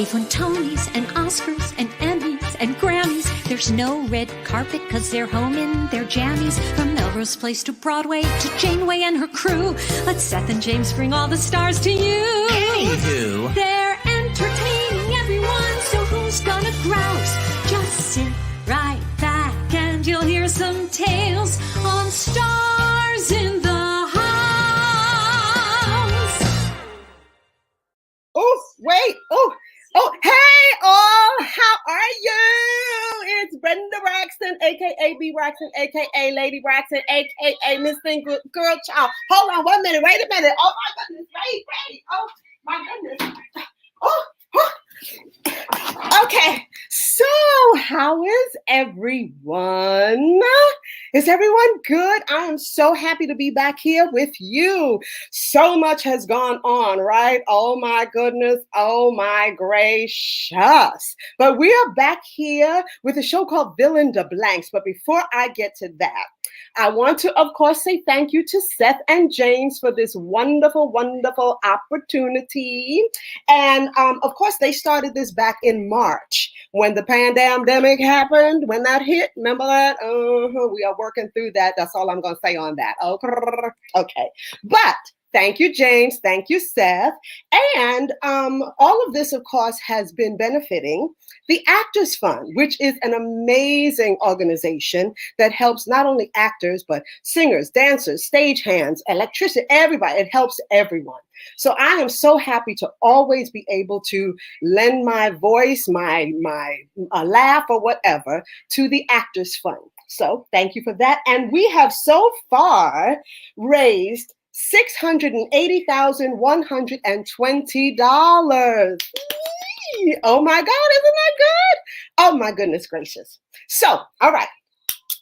They've won Tonys and Oscars and Emmys and Grammys. There's no red carpet 'cause they're home in their jammies. From Melrose Place to Broadway to Janeway and her crew. Let Seth and James bring all the stars to you. Anywho, they're entertaining everyone, so who's gonna grouse? Just sit right back and you'll hear some tales on Stars in the House. Oh, wait. Oh, hey all, how are you? It's Brenda Braxton, a.k.a. B. Braxton, a.k.a. Lady Braxton, a.k.a. Miss Thing Girl Child. Hold on, wait a minute. Oh, my goodness, wait. Oh, my goodness. Oh. Okay, so how is everyone? Is everyone good? I am so happy to be back here with you. So much has gone on, right? Oh my goodness, oh my gracious. But we are back here with a show called DeBlanks. But before I get to that, I want to, of course, say thank you to Seth and James for this wonderful, wonderful opportunity. And of course, they started this back in March when the pandemic happened, when that hit. Remember that? We are working through that. That's all I'm going to say on that. Okay. But thank you, James. Thank you, Seth. And all of this, of course, has been benefiting the Actors Fund, which is an amazing organization that helps not only actors, but singers, dancers, stagehands, electricians, everybody. It helps everyone. So I am so happy to always be able to lend my voice, my laugh or whatever to the Actors Fund. So thank you for that. And we have so far raised $680,120. Oh my God, isn't that good? Oh my goodness gracious. So, all right.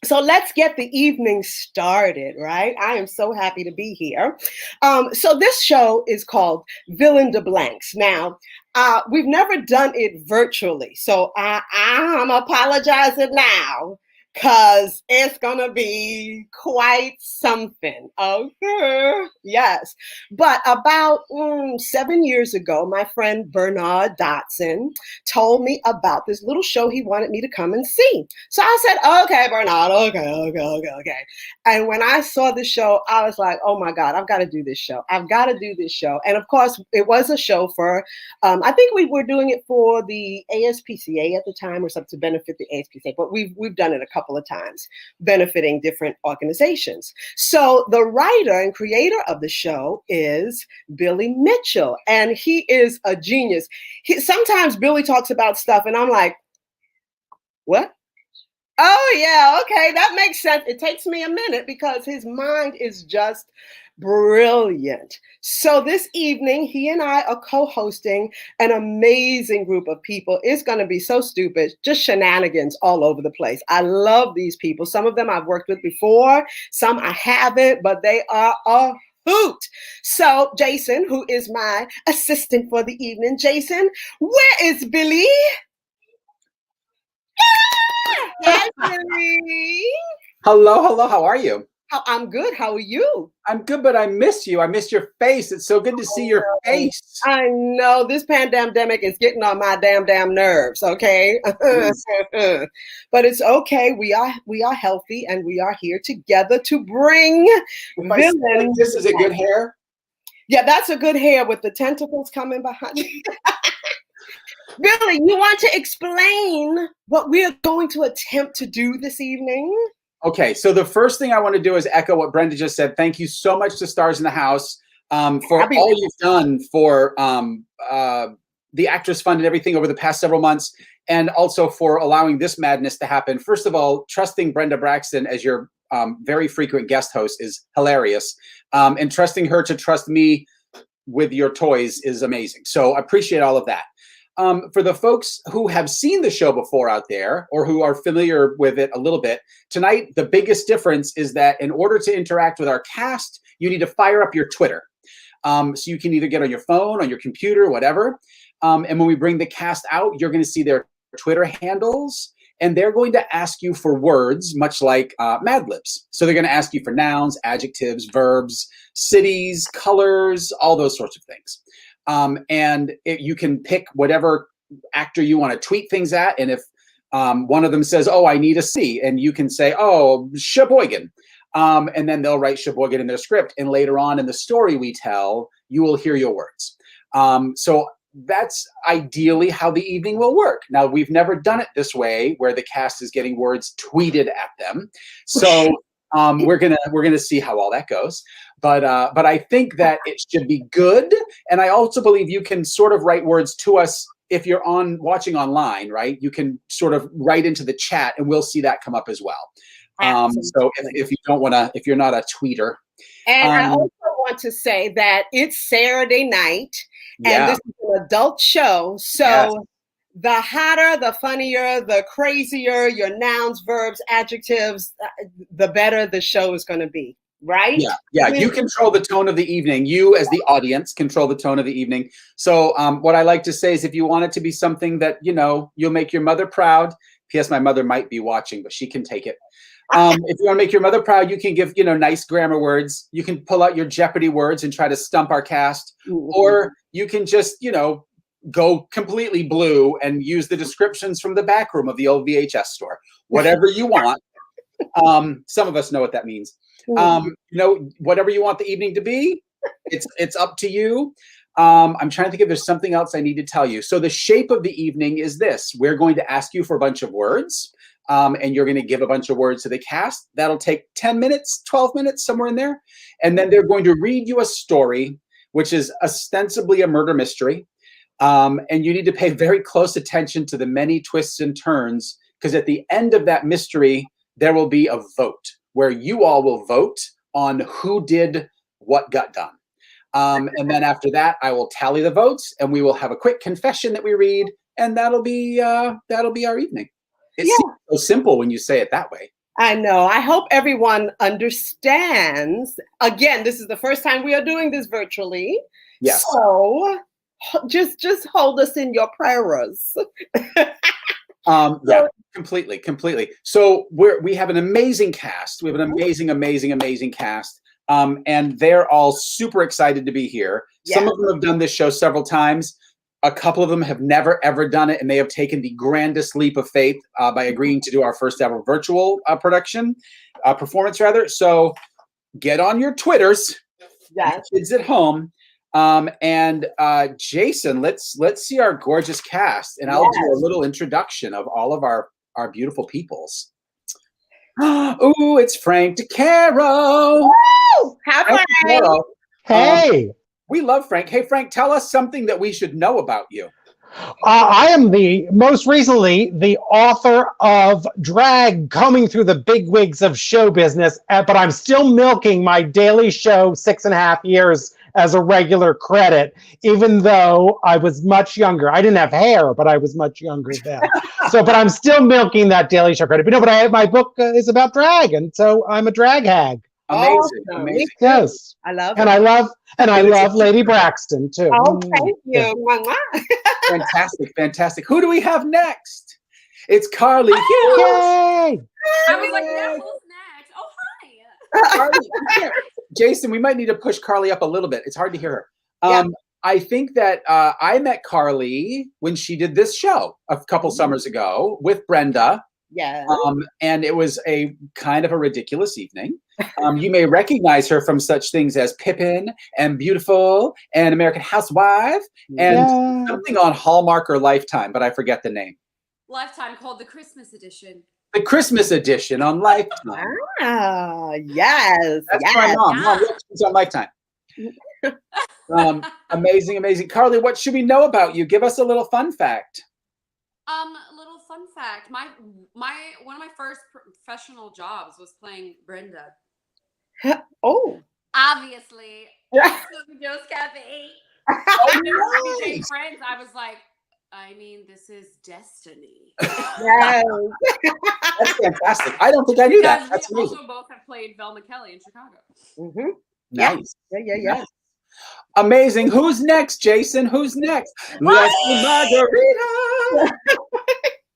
So let's get the evening started, right? I am so happy to be here. So this show is called DeBlanks. Now, we've never done it virtually, so I'm apologizing now, because it's going to be quite something. Okay. Yes. But about 7 years ago, my friend Bernard Dotson told me about this little show he wanted me to come and see. So I said, okay, Bernard, okay. And when I saw the show, I was like, oh my God, I've got to do this show. And of course, it was a show for, I think we were doing it for the ASPCA at the time or something to benefit the ASPCA, but we've done it a couple of times, benefiting different organizations. So the writer and creator of the show is Billy Mitchell, and he is a genius. Sometimes Billy talks about stuff, and I'm like, what? Oh, yeah, okay, that makes sense. It takes me a minute because his mind is just brilliant. So this evening, he and I are co-hosting an amazing group of people. It's going to be so stupid, just shenanigans all over the place. I love these people. Some of them I've worked with before, some I haven't, but they are a hoot. So Jason, who is my assistant for the evening, Jason, where is Billy? Hi, Billy. Hello. How are you? I'm good. How are you? I'm good, but I miss you. I miss your face. It's so good to see your face. I know this pandemic is getting on my damn nerves. Okay, but it's okay. We are healthy, and we are here together to bring villains. This is a good hair. Yeah, that's a good hair with the tentacles coming behind you. Billy, you want to explain what we are going to attempt to do this evening? Okay, so the first thing I want to do is echo what Brenda just said. Thank you so much to Stars in the House for all you've done for the Actors Fund and everything over the past several months, and also for allowing this madness to happen. First of all, trusting Brenda Braxton as your very frequent guest host is hilarious, and trusting her to trust me with your toys is amazing. So I appreciate all of that. For the folks who have seen the show before out there, or who are familiar with it a little bit, tonight the biggest difference is that in order to interact with our cast, you need to fire up your Twitter. So you can either get on your phone, on your computer, whatever. And when we bring the cast out, you're going to see their Twitter handles, and they're going to ask you for words, much like Mad-libs. So they're going to ask you for nouns, adjectives, verbs, cities, colors, all those sorts of things. And you can pick whatever actor you want to tweet things at. And if one of them says, oh, I need a C, and you can say, oh, Sheboygan. And then they'll write Sheboygan in their script. And later on in the story we tell, you will hear your words. So that's ideally how the evening will work. Now, we've never done it this way where the cast is getting words tweeted at them. So we're gonna see how all that goes. But I think that it should be good. And I also believe you can sort of write words to us if you're watching online, right? You can sort of write into the chat and we'll see that come up as well. So if you don't want to, if you're not a tweeter. And I also want to say that it's Saturday night and this is an adult show. So the hotter, the funnier, the crazier your nouns, verbs, adjectives, the better the show is going to be. Right? Yeah. You control the tone of the evening. You, as the audience, control the tone of the evening. So what I like to say is if you want it to be something that, you'll make your mother proud. P.S. My mother might be watching, but she can take it. If you want to make your mother proud, you can give, nice grammar words. You can pull out your Jeopardy words and try to stump our cast. Or you can just, go completely blue and use the descriptions from the back room of the old VHS store. Whatever you want. Some of us know what that means. Whatever you want the evening to be, it's up to you. I'm trying to think if there's something else I need to tell you. So the shape of the evening is this. We're going to ask you for a bunch of words, and you're going to give a bunch of words to the cast. That'll take 10 minutes, 12 minutes, somewhere in there. And then they're going to read you a story, which is ostensibly a murder mystery. And you need to pay very close attention to the many twists and turns, because at the end of that mystery, there will be a vote where you all will vote on who did what got done. And then after that, I will tally the votes and we will have a quick confession that we read, and that'll be our evening. It seems so simple when you say it that way. I know. I hope everyone understands. Again, this is the first time we are doing this virtually. Yes. So just hold us in your prayers. Completely. So we have an amazing cast. We have an amazing cast. And they're all super excited to be here. Yeah. Some of them have done this show several times. A couple of them have never, ever done it. And they have taken the grandest leap of faith by agreeing to do our first ever virtual performance rather. So get on your Twitters, kids at home. And Jason, let's see our gorgeous cast, and I'll do a little introduction of all of our beautiful peoples. Ooh, it's Frank DeCaro. Woo! Hi, Frank. Hey. We love Frank. Hey, Frank, tell us something that we should know about you. I am most recently the author of Drag Coming Through the Bigwigs of Show Business, but I'm still milking my daily show 6.5 years as a regular credit, even though I was much younger. I didn't have hair, but I was much younger then. But I'm still milking that daily show credit. But my book is about drag, and so I'm a drag hag. Amazing. Yes. I love it. I love Lady Braxton too. Oh, thank you. Fantastic. Who do we have next? It's Carly Hughes. I was like, yeah, who's next? Oh, hi. Carly, Jason, we might need to push Carly up a little bit. It's hard to hear her. I think that I met Carly when she did this show a couple summers ago with Brenda. Yeah. And it was a kind of a ridiculous evening. You may recognize her from such things as Pippin and Beautiful and American Housewife and something on Hallmark or Lifetime, but I forget the name. Lifetime, called the Christmas edition. The Christmas edition on Lifetime. Ah, yes. That's my mom. Yeah. Mom, she's on Lifetime. Amazing. Carly, what should we know about you? Give us a little fun fact. Little fun fact. My one of my first professional jobs was playing Brenda. Oh. Obviously. Joe's Cafe. I never became friends. I was like, this is destiny. Yes. That's fantastic. I don't think I knew that. That's we amazing. also both have played Velma Kelly in Chicago. Mm-hmm. Nice. Yeah. Amazing. Who's next, Jason? Who's next? Lesli Margarita.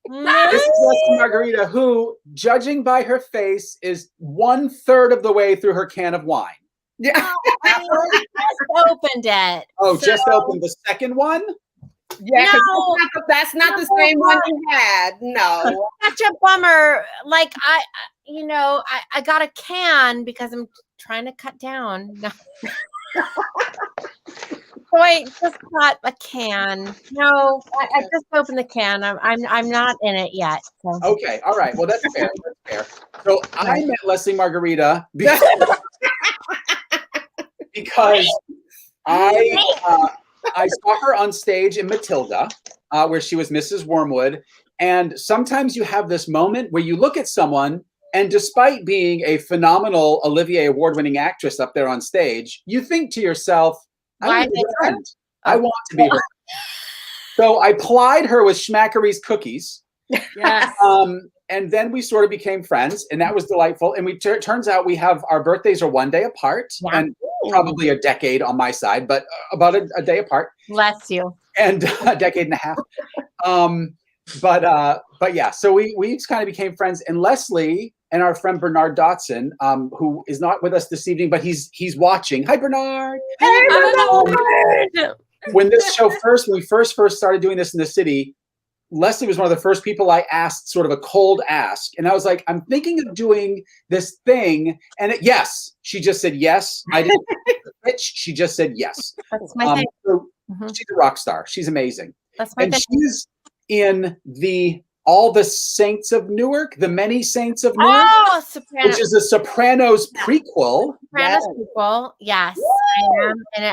This is Lesli Margarita, who, judging by her face, is 1/3 of the way through her can of wine. Yeah. I just opened it. Oh, just opened the second one? Yeah, no, that's not the same one you had. No. Such a bummer. Like I got a can because I'm trying to cut down. No. So I just got a can. No, I just opened the can. I'm not in it yet. So. Okay, all right. Well, that's fair. That's fair. So I met Lesli Margherita because I saw her on stage in Matilda, where she was Mrs. Wormwood. And sometimes you have this moment where you look at someone, and despite being a phenomenal Olivier Award-winning actress up there on stage, you think to yourself, I want to be her. So I plied her with Schmackery's cookies. Yes. And then we sort of became friends, and that was delightful. And we turns out we have our birthdays are 1 day apart, and probably a decade on my side, but about a day apart. Bless you. And a decade and a half. But yeah, so we just kind of became friends. And Lesli and our friend Bernard Dotson, who is not with us this evening, but he's watching. Hi, Bernard. Hey, Bernard. When we first started doing this in the city, Lesli was one of the first people I asked sort of a cold ask. And I was like, I'm thinking of doing this thing. And yes, she just said yes. I didn't pitch. She just said yes. That's my thing. So she's a rock star. She's amazing. That's my thing. She's in All the Saints of Newark, The Many Saints of Newark, Sopranos. Which is a Sopranos prequel. Sopranos prequel, yes, I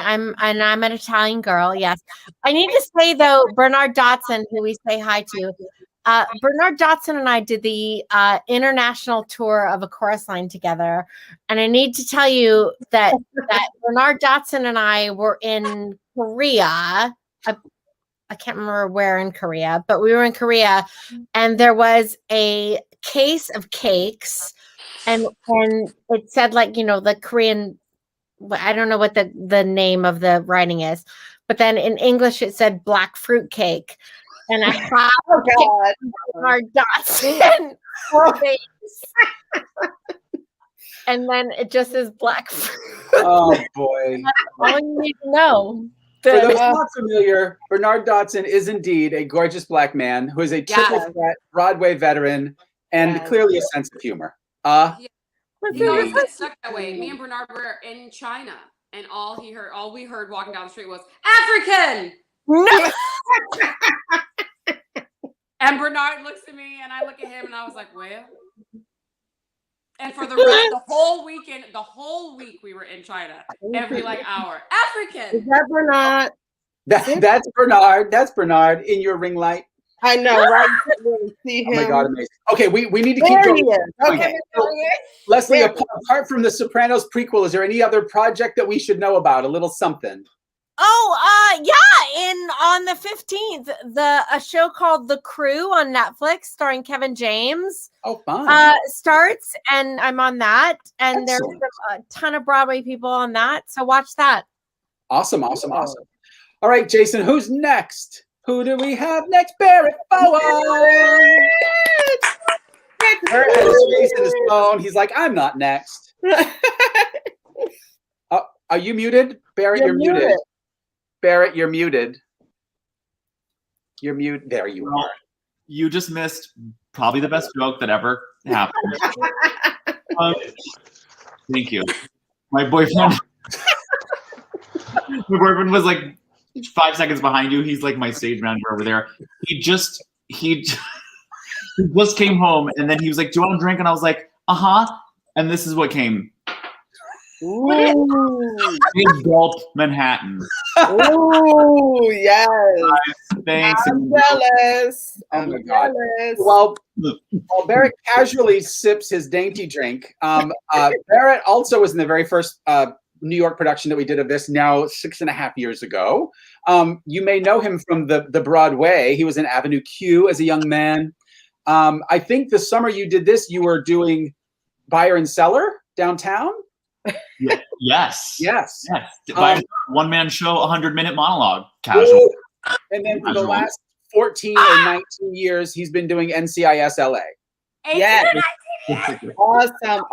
am, and I'm an Italian girl. Yes, I need to say though, Bernard Dotson, who we say hi to, Bernard Dotson and I did the international tour of A Chorus Line together, and I need to tell you that Bernard Dotson and I were in Korea. I can't remember where in Korea, but we were in Korea, and there was a case of cakes, and it said like, the Korean, I don't know what the name of the writing is, but then in English it said black fruit cake, and I thought, our Dotson face, and then it just says black fruit. Oh boy! That's all you need to know. For those not familiar, Bernard Dotson is indeed a gorgeous black man who is a triple threat Broadway veteran and clearly a sense of humor. He always gets stuck that way. Me and Bernard were in China, and all we heard walking down the street was African. No. And Bernard looks at me, and I look at him, and I was like, well. And for the whole weekend, the whole week we were in China. Every hour. African. Is that Bernard? That's Bernard. That's Bernard in your ring light. I know, right? Really see him. Oh my God, amazing. Okay, we need to keep going. Okay. So, Lesli, apart from the Sopranos prequel, is there any other project that we should know about? A little something. On the 15th, a show called The Crew on Netflix starring Kevin James. Oh, fun. Starts, and I'm on that, and Excellent. There's a ton of Broadway people on that, so watch that. Awesome. All right, Jason, who's next? Who do we have next? Barrett Foa. Barrett has his face in his phone. He's like, I'm not next. Are you muted? Barrett, you're muted. Barrett, you're muted. You're mute. There you are. You just missed probably the best joke that ever happened. Thank you. My boyfriend was like 5 seconds behind you. He's like my stage manager over there. He just came home, and then he was like, do you want a drink? And I was like, and this is what came. Big gulp Manhattan. Oh yes. Thanks. I'm jealous. Oh my God. Well, Barrett casually sips his dainty drink. Barrett also was in the very first New York production that we did of this now 6.5 years ago. You may know him from the Broadway. He was in Avenue Q as a young man. I think the summer you did this, you were doing Buyer and Seller downtown. Yes. By one-man show, 100-minute monologue, casual. And then for the last 14 or 19 years, he's been doing NCIS LA. Yes. Awesome.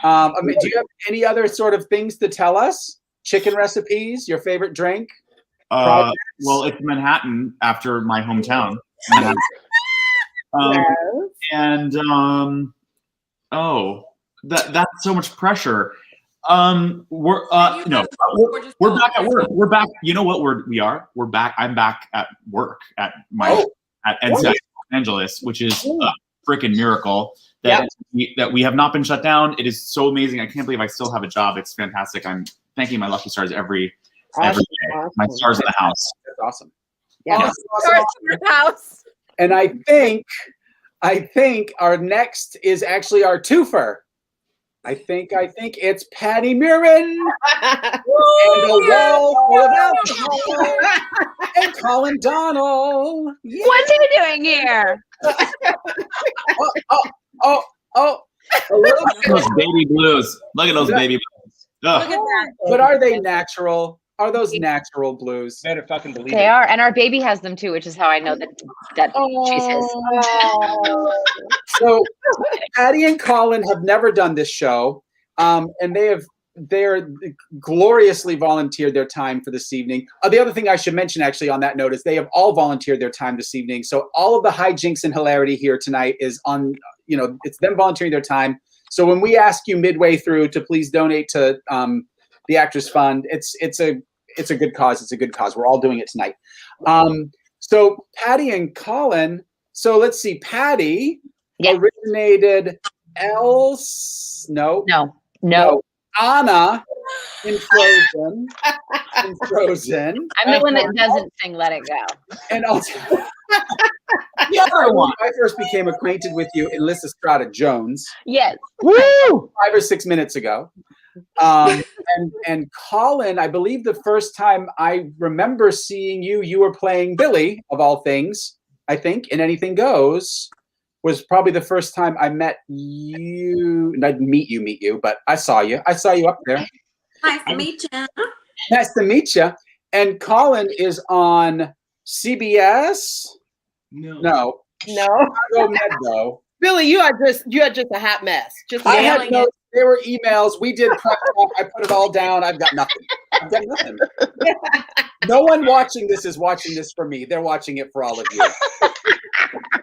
Do you have any other sort of things to tell us? Chicken recipes, your favorite drink? Well, it's Manhattan after my hometown. Manhattan. And that's so much pressure. We're back at work. We're back. You know what we're back. I'm back at work at NCI Los Angeles, which is a freaking miracle that we have not been shut down. It is so amazing. I can't believe I still have a job. It's fantastic. I'm thanking my lucky stars every day. My stars in the house. That's awesome. Yeah. Stars in the house. And I think our next is actually our twofer. I think it's Patti Murin and a wall full of alcohol and Colin Donnell. Yeah. What's he doing here? Look at those baby blues. Look at those baby blues. Look at that. But are they natural? Are those natural blues? Better fucking believe They it. are, and our baby has them too, which is how I know that she's his. So Patti and Colin have never done this show, and they're gloriously volunteered their time for this evening. The other thing I should mention actually on that note is they have all volunteered their time this evening. So all of the hijinks and hilarity here tonight is on, it's them volunteering their time. So when we ask you midway through to please donate to the Actors Fund, it's a good cause. It's a good cause. We're all doing it tonight. So Patti and Colin. So let's see. Patti originated Anna in Frozen. I'm the one that doesn't sing "Let It Go." And also, the other one. I first became acquainted with you in Lysistrata Jones. Yes. Woo! 5 or 6 minutes ago. And Colin, I believe the first time I remember seeing you were playing Billy, of all things, I think, in Anything Goes, was probably the first time I met you. And I didn't meet you, but I saw you. I saw you up there. Nice to meet you. Nice to meet you. And Colin is on CBS. No. Chicago Med, though. Billy, you are just a hot mess. Just I had notes. There were emails. We did prep talk. I put it all down. I've got nothing. No one watching this is watching this for me. They're watching it for all of you.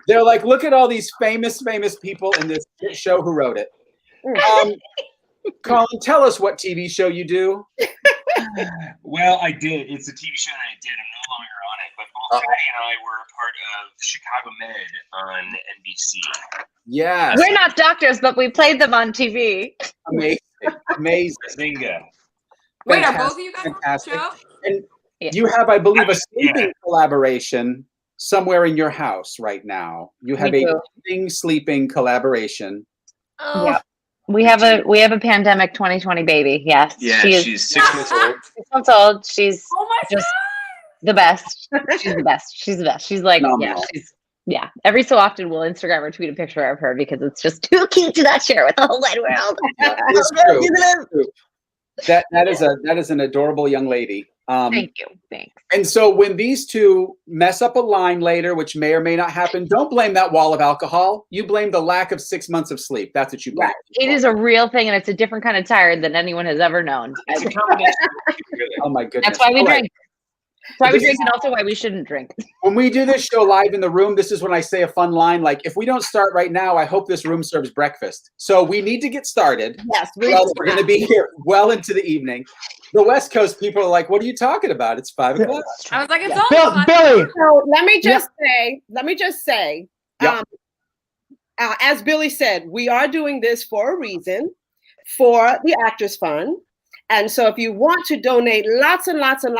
They're like, look at all these famous people in this show who wrote it. Colin, tell us what TV show you do. Well, I did. It's a TV show that I did. I'm no longer on it, but both Patti and I were part of Chicago Med on NBC. Yes. We're not doctors, but we played them on TV. Amazing. Bingo. Wait, are both of you guys fantastic. on the show? And Yeah. you have, I believe, a sleeping collaboration somewhere in your house right now. You have sleeping collaboration. Oh. Yep. We have a pandemic 2020 baby. Yes. Yeah, she's 6 months old. 6 months old. She's God. the best. She's the best. She's like, phenomenal. Every so often we'll Instagram or tweet a picture of her because it's just too cute to not share with the whole wide world. It's true. That is an adorable young lady. Thank you. Thanks. And so when these two mess up a line later, which may or may not happen, don't blame that wall of alcohol. You blame the lack of 6 months of sleep. That's what you blame. It is a real thing, and it's a different kind of tired than anyone has ever known. It's a combination. Oh my goodness. That's why we All right. drink. That's why we drink, and also why we shouldn't drink. When we do this show live in the room, this is when I say a fun line. Like, if we don't start right now, I hope this room serves breakfast. So we need to get started. Yes, We're going to be here well into the evening. The West Coast people are like, what are you talking about? It's 5 o'clock. I was like, it's almost Billy. So let me just say, Yep. as Billy said, we are doing this for a reason, for the Actors Fund. And so if you want to donate lots and lots of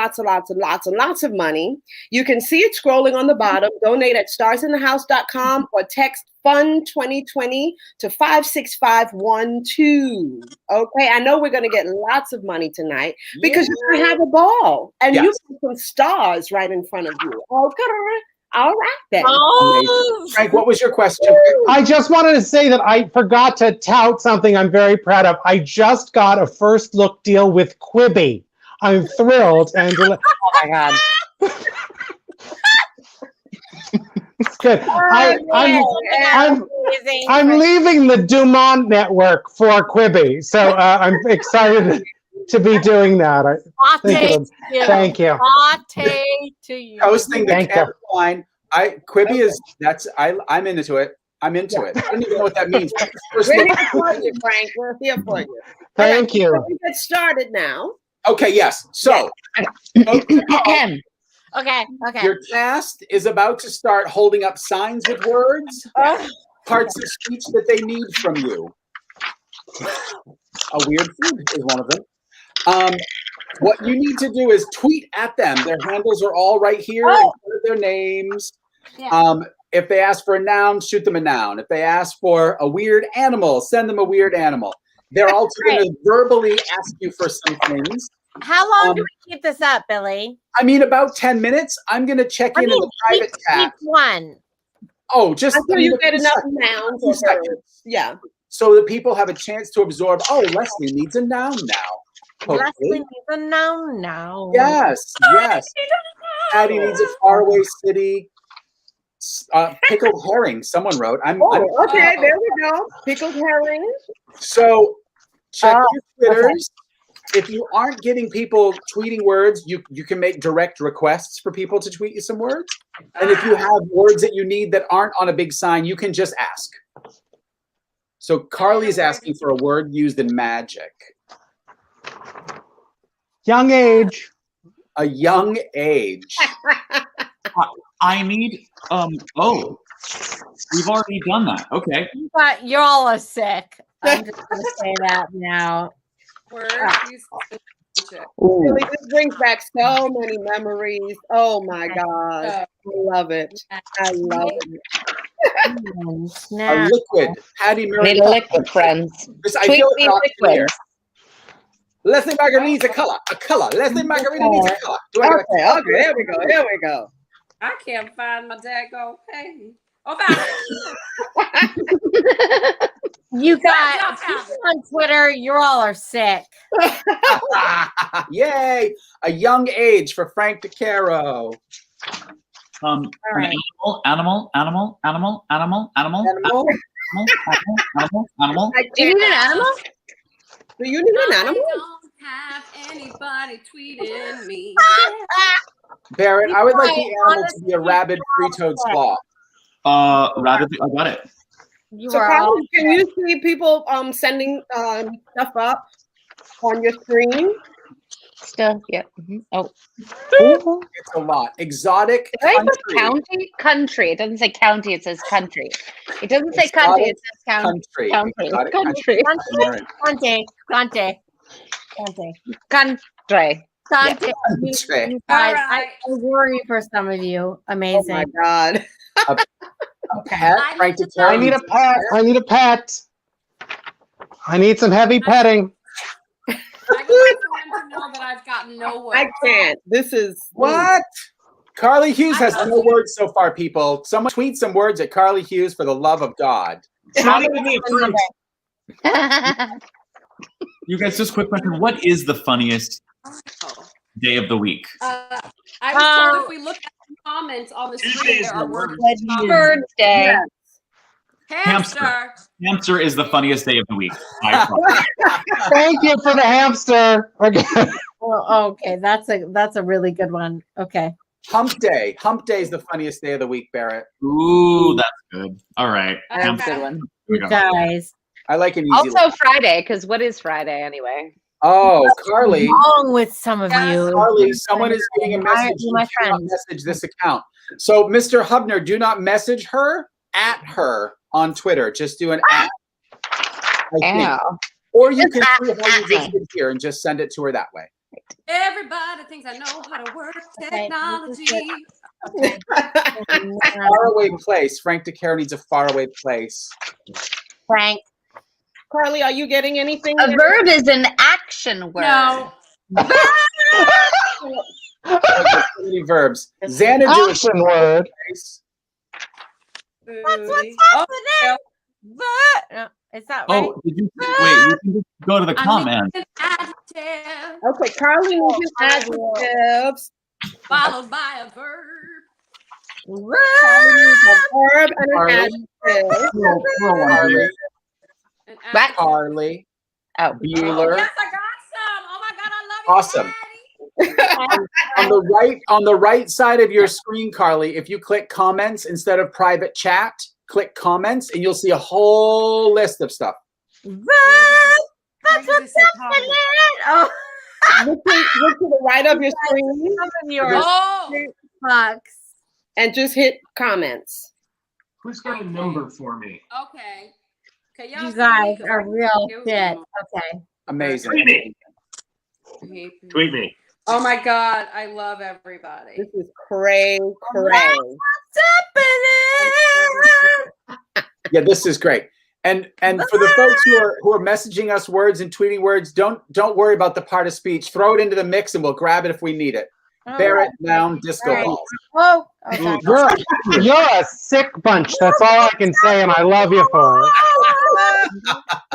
money, you can see it scrolling on the bottom. Donate at StarsInTheHouse.com or text Fund 2020 to 56512. Okay, I know we're going to get lots of money tonight because you're going to have a ball and you have some stars right in front of you. Okay. All right then. Frank, what was your question? I just wanted to say that I forgot to tout something I'm very proud of. I just got a first look deal with Quibi. I'm thrilled. And Oh my God. it's good. I'm leaving the Dumont network for Quibi. So I'm excited. to be doing that. Thank you. Latte to you. Posting the Thank you. camera line. Quibi is I'm into it. I'm into it. I don't even know what that means. We're here for you, Frank. We're here for you. Thank you. So we get started now. Okay, yes. So Okay. your cast is about to start holding up signs with words, parts of speech that they need from you. A weird food is one of them. What you need to do is tweet at them. Their handles are all right here. Their names. Yeah. If they ask for a noun, shoot them a noun. If they ask for a weird animal, send them a weird animal. They're also going to verbally ask you for some things. How long do we keep this up, Billy? I mean, about 10 minutes. I'm going to check in the private tab. Each one. Oh, just until you get enough nouns. Yeah. So that people have a chance to absorb. Oh, Lesli needs a noun now. Lesli needs a noun now. Yes, yes. Patti needs a faraway city. Pickled herring. Someone wrote. Okay, there we go. Pickled herring. So check your Twitters. Okay. If you aren't getting people tweeting words, you can make direct requests for people to tweet you some words. And if you have words that you need that aren't on a big sign, you can just ask. So Carly is asking for a word used in magic. Young age. A young age. I need we've already done that. Okay. But y'all are sick. I'm just gonna say that now. Really, this brings back so many memories. Oh my God. I love it. I love it. A liquid. Patti Murin. Need a liquid, friends. I feel liquid. Lesli Margarita needs a color. A color. Lesli Margarita needs a color. Okay, there we go. There we go. I can't find my daggone page. Oh, found it. You got on Twitter. You all are sick. Yay! A young age for Frank DeCaro. Right. Animal. Do you need an animal? Do you need an animal? I don't have anybody tweeting me. Barrett, I would like the animal to be a rabid three-toed sloth. Rabbit. I got it. So, Carly, can you see people sending stuff up on your screen? Still, yeah. Mm-hmm. Oh, it's a lot. Exotic country. Country. It doesn't say county. It says country. It doesn't say country. It says country. Country. I worry for some of you. Amazing. Oh my God. A pet. Frank DeCaro. I need a pet. I need a pet. I need some heavy petting. I want someone to know that I've gotten no words. I can't. This is what? Carly Hughes has no words so far, people. Someone tweet some words at Carly Hughes for the love of God. It's not even me approved. You guys, just a quick question. What is the funniest day of the week? I was told if we look at the comments on the screen, there are words. Birds Day. Yes. Hamster. Hamster is the funniest day of the week. Thank you for the hamster. Okay. Well, okay, that's a really good one. Okay. Hump Day. Hump Day is the funniest day of the week, Barrett. Ooh, that's good. All right. That's a good one. You guys. I like an easy Also Friday, because what is Friday anyway? Oh, Carly. Wrong with some of you. Carly, someone is getting a message. My Do not message this account. So, Mr. Hubner, do not message her, at her on Twitter. Just do an at. Or you can see how you just did here and just send it to her that way. Everybody thinks I know how to work technology. Faraway place. Frank DeCaro needs a faraway place. Frank. Carly, are you getting anything? A verb is an action word. No. So many verbs. Xanadu is Action word. What's happening? Is that right? Oh, did you wait? You can just go to the comments. Okay, Carly needs adjectives. Followed by a verb. Carly needs a verb and an adjective. Carly. Back. Carly. Oh, Bueller. Yes, I got some. Oh my Awesome. on the right side of your screen, Carly, if you click comments instead of private chat, click comments and you'll see a whole list of stuff. That's what's happening. Oh. Look to the right of your screen. Bucks. And just hit comments. Who's got a number for me? Okay. You guys are real fit. Okay. Amazing. Tweet me. Oh my God, I love everybody. This is cray. What's happening? Yeah, this is great. And for the folks who are messaging us words and tweeting words, don't worry about the part of speech. Throw it into the mix and we'll grab it if we need it. Barrett, noun, disco balls. Oh, okay. You're a sick bunch. That's all I can say, and I love you for it.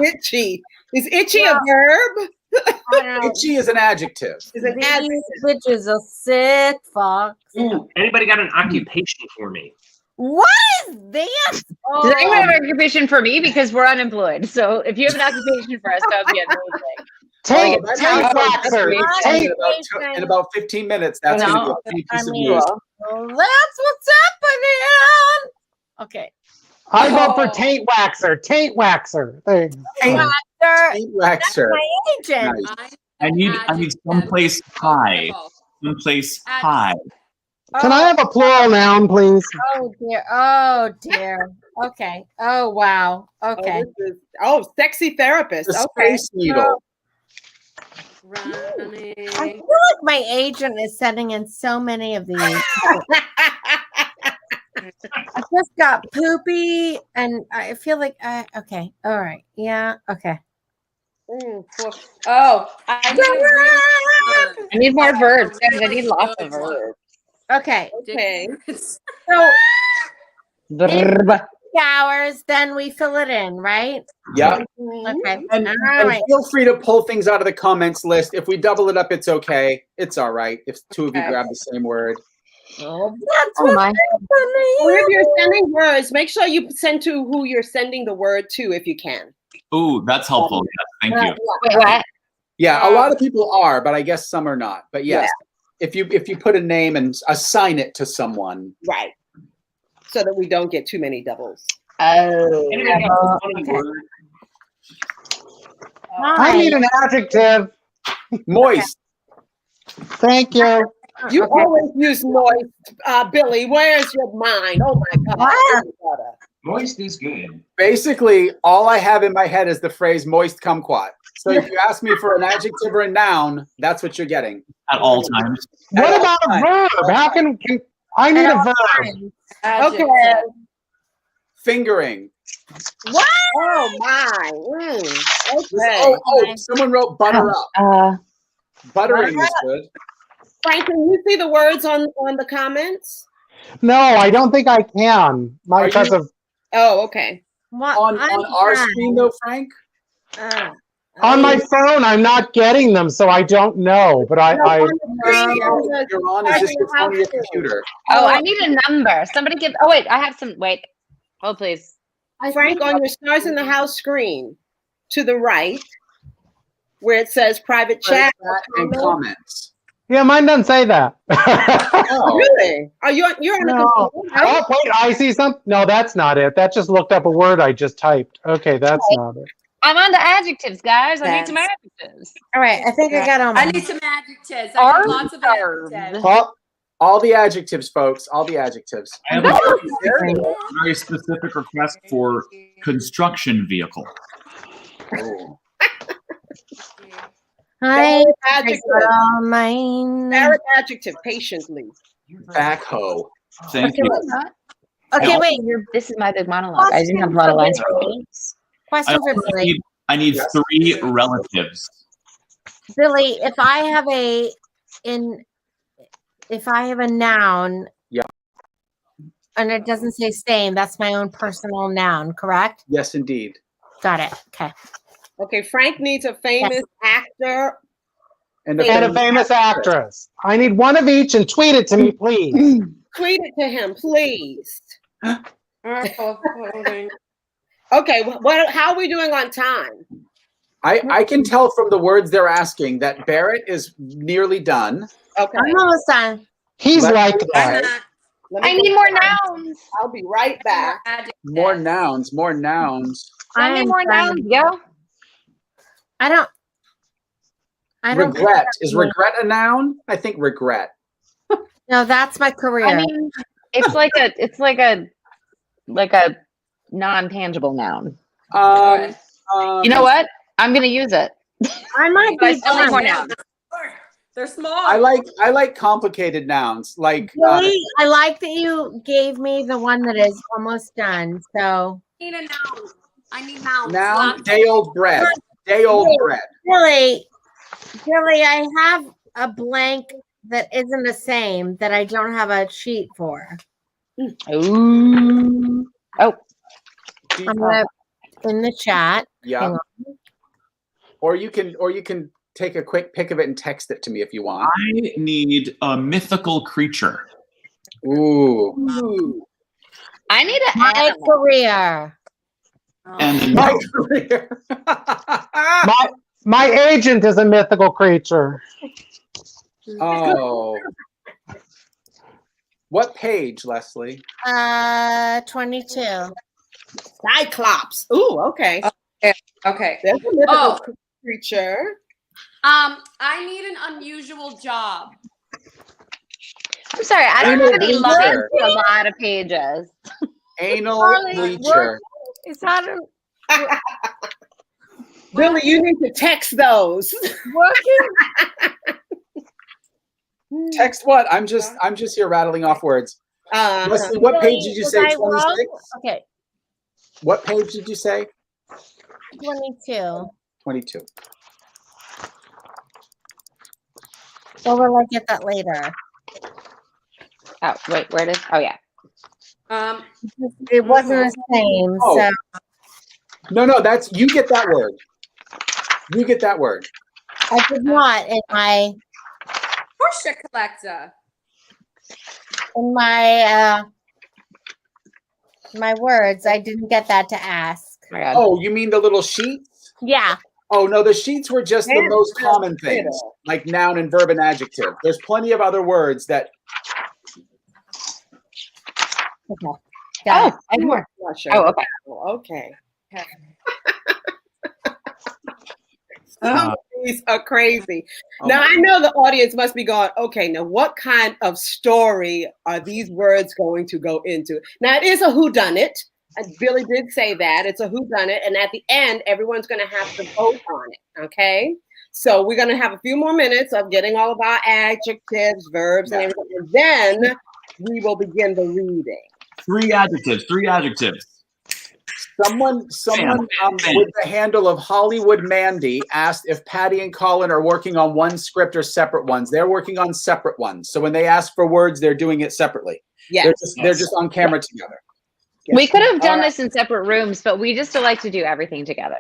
Itchy. Is itchy a verb? Itchy is an adjective. Is an adjective. Which is a sick fox. Ooh, anybody got an occupation for me? What is this? Oh. Does anyone have an occupation for me? Because we're unemployed. So if you have an occupation for us, that would be amazing. Tape waxer. In about 15 minutes, that's going to be a funny piece of news. That's what's happening. Okay. I vote for taint waxer. Taint waxer. There you go. Taint waxer. My agent. Nice. I need someplace high. Someplace high. Can I have a plural noun, please? Oh dear. Oh dear. Okay. Oh wow. Okay. Sexy therapist. The Okay. Space Needle. Running. I feel like my agent is sending in so many of these. I just got poopy, and I feel like okay. All right. Yeah. Okay. Oh, I need more verbs. Guys, I need lots of verbs. Okay. Okay. So hours, then we fill it in, right? Yeah. Okay. And feel free to pull things out of the comments list. If we double it up, it's okay. It's all right. If two of you grab the same word. Oh, that's what's happening. Or if you're sending words, make sure you send to who you're sending the word to if you can. Ooh, that's helpful. Yes, thank you. Wait, what? Yeah, a lot of people are, but I guess some are not. But yes, if you put a name and assign it to someone. Right. So that we don't get too many doubles. Oh. I need an adjective. Moist. Thank you. You always use moist, Billy. Where's your mind? Oh my God. Moist is good. Basically, all I have in my head is the phrase moist kumquat. So if you ask me for an adjective or a noun, that's what you're getting. At all times. What about a verb? How can I need a verb? Okay. Fingering. What? Oh my. Okay. Oh, someone wrote butter up. Buttering is good. Frank, can you see the words on the comments? No, I don't think I can. Because of. Oh, okay. On our screen though, Frank? On my phone, I'm not getting them, so I don't know. But you're on is just your phone or your computer. Oh, I need a number. Somebody give. Oh wait, I have some. Wait. Oh please. Frank, on your Stars in the House screen, to the right, where it says private chat and comments. Yeah, mine doesn't say that. Oh, really? Are you're on a computer? Oh, wait, I see something. No, that's not it. That just looked up a word I just typed. Okay, that's not it. I'm on the adjectives, guys. I need some adjectives. All right, I think I got on. I need some adjectives. I need lots of adjectives. All the adjectives, folks. All the adjectives. I have a very specific request for construction vehicle. Oh. Hi, Barrett adjective, patiently. Backhoe. Thank you. Okay, wait. This is my big monologue. I didn't have a lot of lines for me. Question for Billy. I need 3 relatives. Billy, if I have a noun, and it doesn't say same, that's my own personal noun, correct? Yes, indeed. Got it. Okay. Okay, Frank needs a famous actor and a famous actress. I need one of each and tweet it to me, please. Tweet it to him, please. Okay, how are we doing on time? I can tell from the words they're asking that Barrett is nearly done. Okay. I'm almost done. He's Lesli, like that. I need more nouns. I'll be right back. More nouns. More nouns. I need more nouns, yo. I don't. Regret. Is regret a noun? I think regret. No, that's my career. I mean, it's like a non-tangible noun. You know what? I'm gonna use it. I might be I need more nouns. They're small. I like complicated nouns. Like really, I like that you gave me the one that is almost done. So I need a noun. I need nouns. noun. Day old bread. Day old bread. Billy, I have a blank that isn't the same that I don't have a sheet for. Ooh. Oh. I'm gonna in the chat. Yeah. Or you can take a quick pic of it and text it to me if you want. I need a mythical creature. Ooh. I need My career. And My career. My agent is a mythical creature. Oh. What page, Leslie? 22. Cyclops. Ooh, okay. Okay. There's a mythical creature. I need an unusual job. I'm sorry, I don't have any lines for a lot of pages. Anal bleacher. It's not a Billy, you need to text those. Text what? I'm just here rattling off words. Leslie, what page did you say? 26? Okay. What page did you say? 22. 22. Well, we'll get that later. Oh, wait, where it is? Oh, yeah. It wasn't the same. Oh. So No, that's you get that word. You get that word. I did not in my Portia collector. my words. I didn't get that to ask. Oh, my God. Oh, you mean the little sheets? Yeah. Oh no, the sheets were just the most common things, like noun and verb and adjective. There's plenty of other words that. Okay. Oh, I have more. Sure. Oh, okay. Okay. Some of these are crazy. Now I know the audience must be going, okay, now what kind of story are these words going to go into? Now it is a whodunit. And Billy did say that. It's a whodunit. And at the end, everyone's going to have to vote on it. Okay? So we're going to have a few more minutes of getting all of our adjectives, verbs, and everything. And then we will begin the reading. 3 adjectives. 3 adjectives. Someone with the handle of Hollywood Mandy asked if Patti and Colin are working on one script or separate ones. They're working on separate ones. So when they ask for words, they're doing it separately. Yes. They're just on camera together. We could have done this in separate rooms, but we just like to do everything together.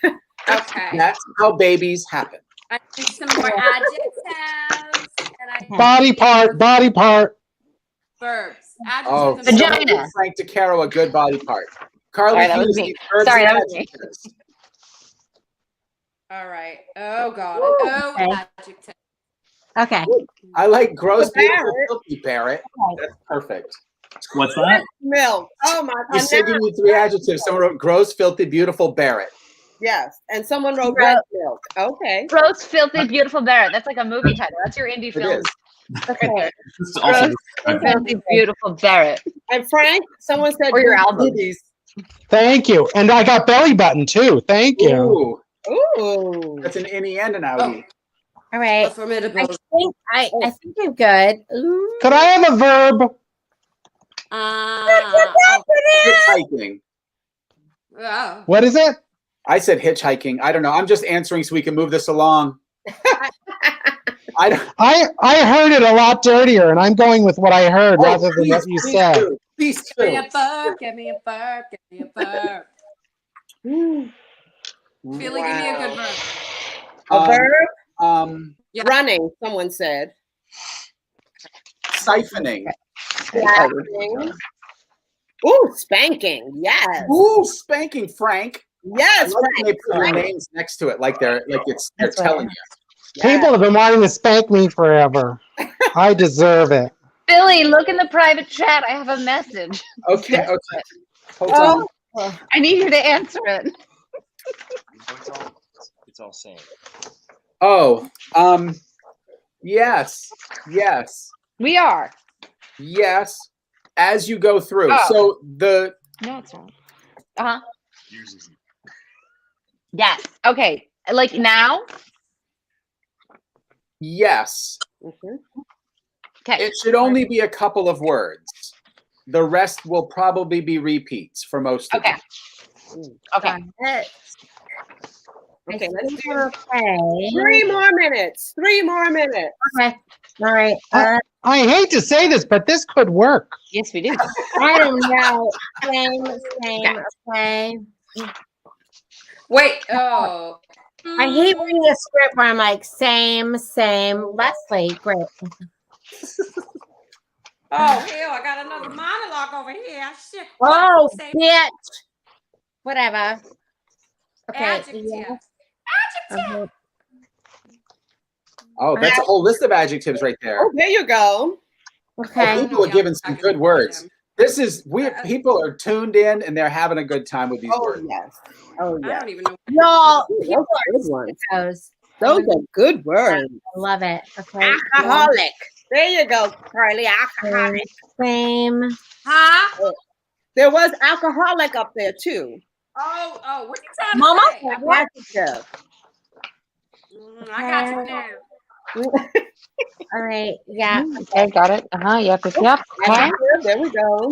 Okay. That's how babies happen. I need some more adjectives. Body part. Verbs. Oh, Adjectives. Vagina. Frank DeCaro, a good body part. Carly Sorry, that was Hughes, me. verbs Sorry, and that was me. adjectives. All right. Oh, God. Oh, Okay. adjective. Okay. I like gross, beautiful, Barrett. filthy, Barrett. That's perfect. What's that? Milk. Oh my You God. said you need 3 adjectives. Someone wrote gross, filthy, beautiful, Barrett. Yes. And someone wrote red milk. Okay. Gross, filthy, beautiful Barrett. That's like a movie title. That's your indie It film. is. Okay. This is also Gross, filthy, beautiful Barrett. And Frank, someone said Or your good album. boobies. Thank you. And I got belly button too. Thank you. Ooh, Ooh. that's an innie and an outie. All right. Formidable. I think I'm good. Ooh. Could I have a verb? Hitchhiking. Oh. What is it? I said hitchhiking. I don't know. I'm just answering so we can move this along. I heard it a lot dirtier, and I'm going with what I heard rather than what you said. Please Give me do. a verb. Give me a verb. Give me a verb. Philly, give me a good verb. A verb? Yeah. Running, someone said. Siphoning. Laughing. Ooh, spanking. Yes. Ooh, spanking, Frank. Yes, they put your names next to it, like they're telling you. People have been wanting to spank me forever. I deserve it. Billy, look in the private chat. I have a message. Okay. Hold on. I need you to answer it. It's all same. Oh, yes. We are. Yes. As you go through. Oh. So No, it's not. Yours isn't. Yes. Okay. Like now? yes. Mhm. Okay. It should only be a couple of words. The rest will probably be repeats for most of Okay. them. Okay. Okay, let's do Okay. 3 more minutes. 3 more minutes. Okay. All right. I hate to say this, but this could work. Yes, we do. I don't know. Same. Okay. Wait. Oh. I hate reading a script where I'm like, same. Lesli, great. Oh, hell, I got another monologue over here. Shit. Oh, Say bitch. Whatever. Okay. adjective. Yeah. Adjective. Oh, that's a whole list of adjectives right there. Oh, there you go. Okay. People are giving some good words. This is people are tuned in and they're having a good time with these Oh, words. yes. Oh, I yes. don't even know. Y'all, Those people are good ones. those. Those are good words. I love it. Okay. Alcoholic. There you go, Carly. Alcoholic. Same. Huh? There was alcoholic up there too. Oh, what you trying Mama? to say? Adjective. I got you now. All right. Yeah. Okay, got it. Yep. Okay. Adjective. There we go.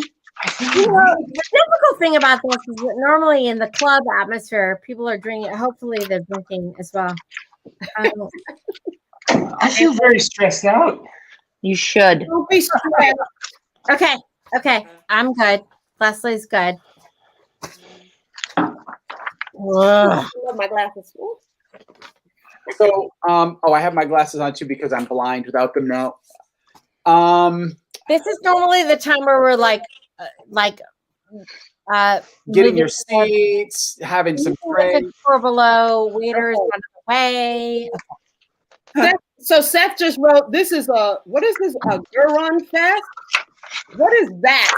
You know, the difficult thing about this is that normally in the club atmosphere, people are drinking. Hopefully, they're drinking as well. I feel very stressed out. You should. Don't be stressed. Okay. I'm good. Leslie's good. I love my glasses. Ooh. So, I have my glasses on too because I'm blind without them now. This is normally the time where we're Getting your moving seats, having some with drinks. the floor below, waiters out of the way. So Seth just wrote, this is what is this, a Guron Fest? What is that?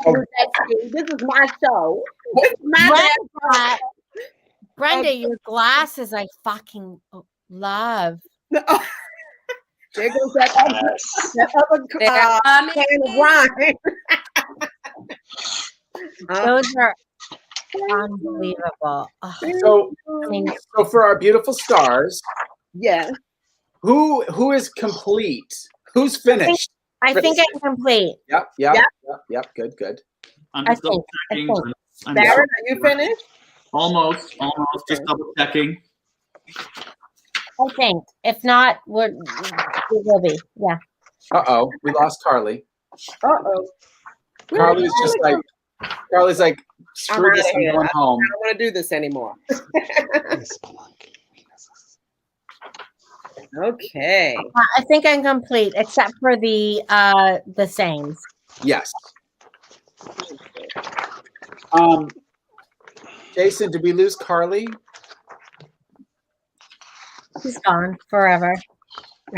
Seth, this is my show. This is my Brenda, your glasses I fucking love. There goes that other can of wine. Those are unbelievable. Oh, So, I mean, so for our beautiful stars, Yeah. who is complete? Who's finished? I think I'm complete. Yep. Good. I'm I just double think- checking. I'm Barrett, are you finished? almost just double checking. I think. If not, we will be. Yeah. We lost Carly. Uh-oh. Carly's like, screw I'm this, outta I'm here. going home. I don't want to do this anymore. Okay. I think I'm complete, except for the sames. Yes. Jason, did we lose Carly? He's gone forever.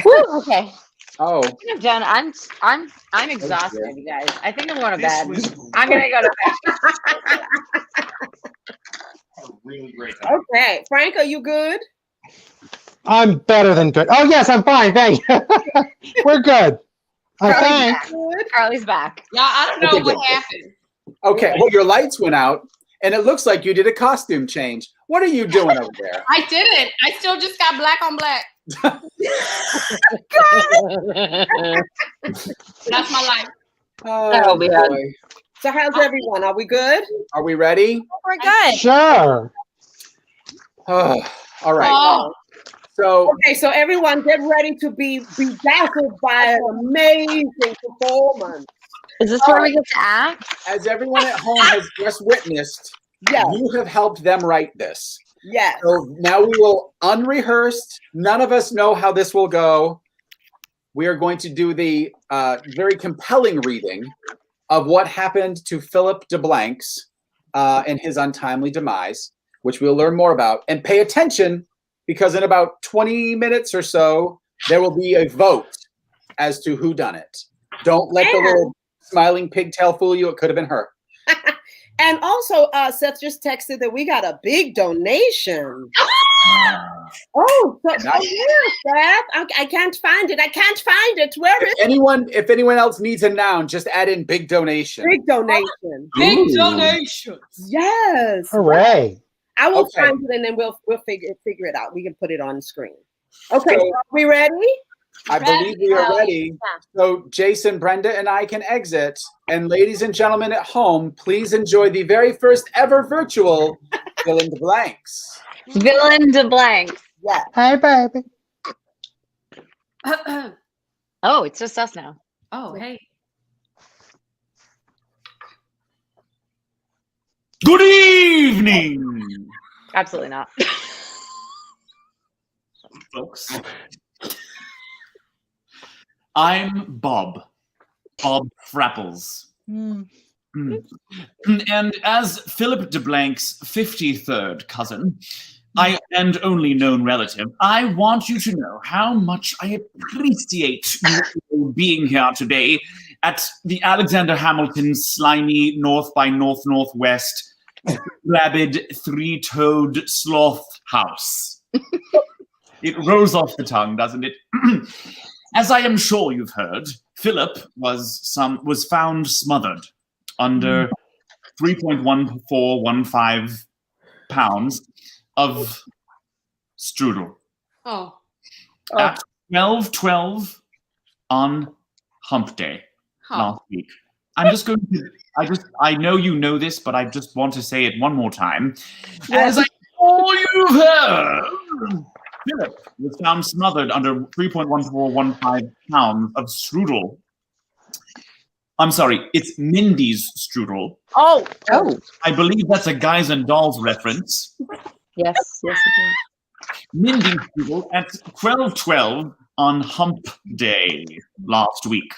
Woo, okay. Oh, I'm done. I'm exhausted, you guys. I think I'm going to This bed. was I'm gonna go to bed. a really great time. Okay. Frank, are you good? I'm better than good. Oh, yes, I'm fine. Thank you. We're good. Thanks. Good. Carly's back. Y'all, I don't know Okay, what good. happened. okay. Well, your lights went out, and it looks like you did a costume change. What are you doing over there? I didn't. I still just got black on black. That's my life. Oh, man. boy. So how's everyone? Are we good? Are we ready? We're good. Sure. All right. Oh, So, Okay, so everyone get ready to be bedazzled by an amazing performance. Is this where we get to act? as everyone at home has just witnessed, Yes, you have helped them write this. yes. So now we will unrehearsed. None of us know how this will go. We are going to do the very compelling reading of what happened to Philip DeBlanks and his untimely demise. which we'll learn more about. And pay attention, because in about 20 minutes or so, there will be a vote as to who done it. Don't let the little smiling pigtail fool you. It could have been her. And also, Seth just texted that we got a big donation. Oh, yeah, Seth. I can't find it. Where is it? If anyone else needs a noun, just add in big donation. Big donation. Big donation. Yes. Hooray. I will find it and then we'll figure it out. We can put it on the screen. Okay, so, are we ready? I believe we are ready. So Jason, Brenda, and I can exit. And ladies and gentlemen at home, please enjoy the very first ever virtual Fill in the Blanks. Villain DeBlanks. Yeah. Hey, baby. Oh, it's just us now. Oh, hey. Good evening, Absolutely not. folks. I'm Bob Frappels. And as Philip DeBlanks' 53rd cousin, and only known relative, I want you to know how much I appreciate you being here today at the Alexander Hamilton slimy North by Northwest rabid three-toed sloth house. It rolls off the tongue, doesn't it? As I am sure you've heard, Philip was found smothered under 3.1415 pounds of strudel. Oh. At 12:12 on Hump Day last week. I'm just going to. I know you know this, but I just want to say it one more time. As I know you've heard, Philip was found smothered under 3.1415 pounds of strudel. I'm sorry, it's Mindy's strudel. Oh. I believe that's a Guys and Dolls reference. Yes, it is. Mindy's strudel at 12:12 on Hump Day last week.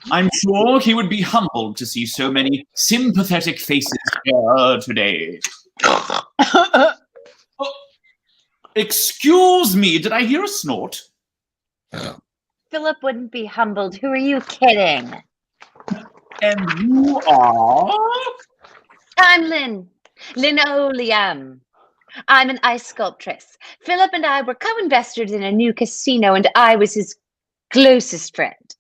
I'm sure he would be humbled to see so many sympathetic faces here today. Excuse me, did I hear a snort? Philip wouldn't be humbled. Who are you kidding? And you are? I'm Linoleum. I'm an ice sculptress. Philip and I were co-investors in a new casino, and I was his closest friend.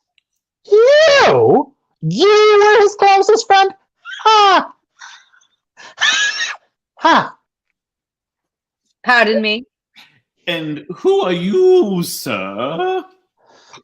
You? You were his closest friend? Ha! Ha! Pardon me? And who are you, sir?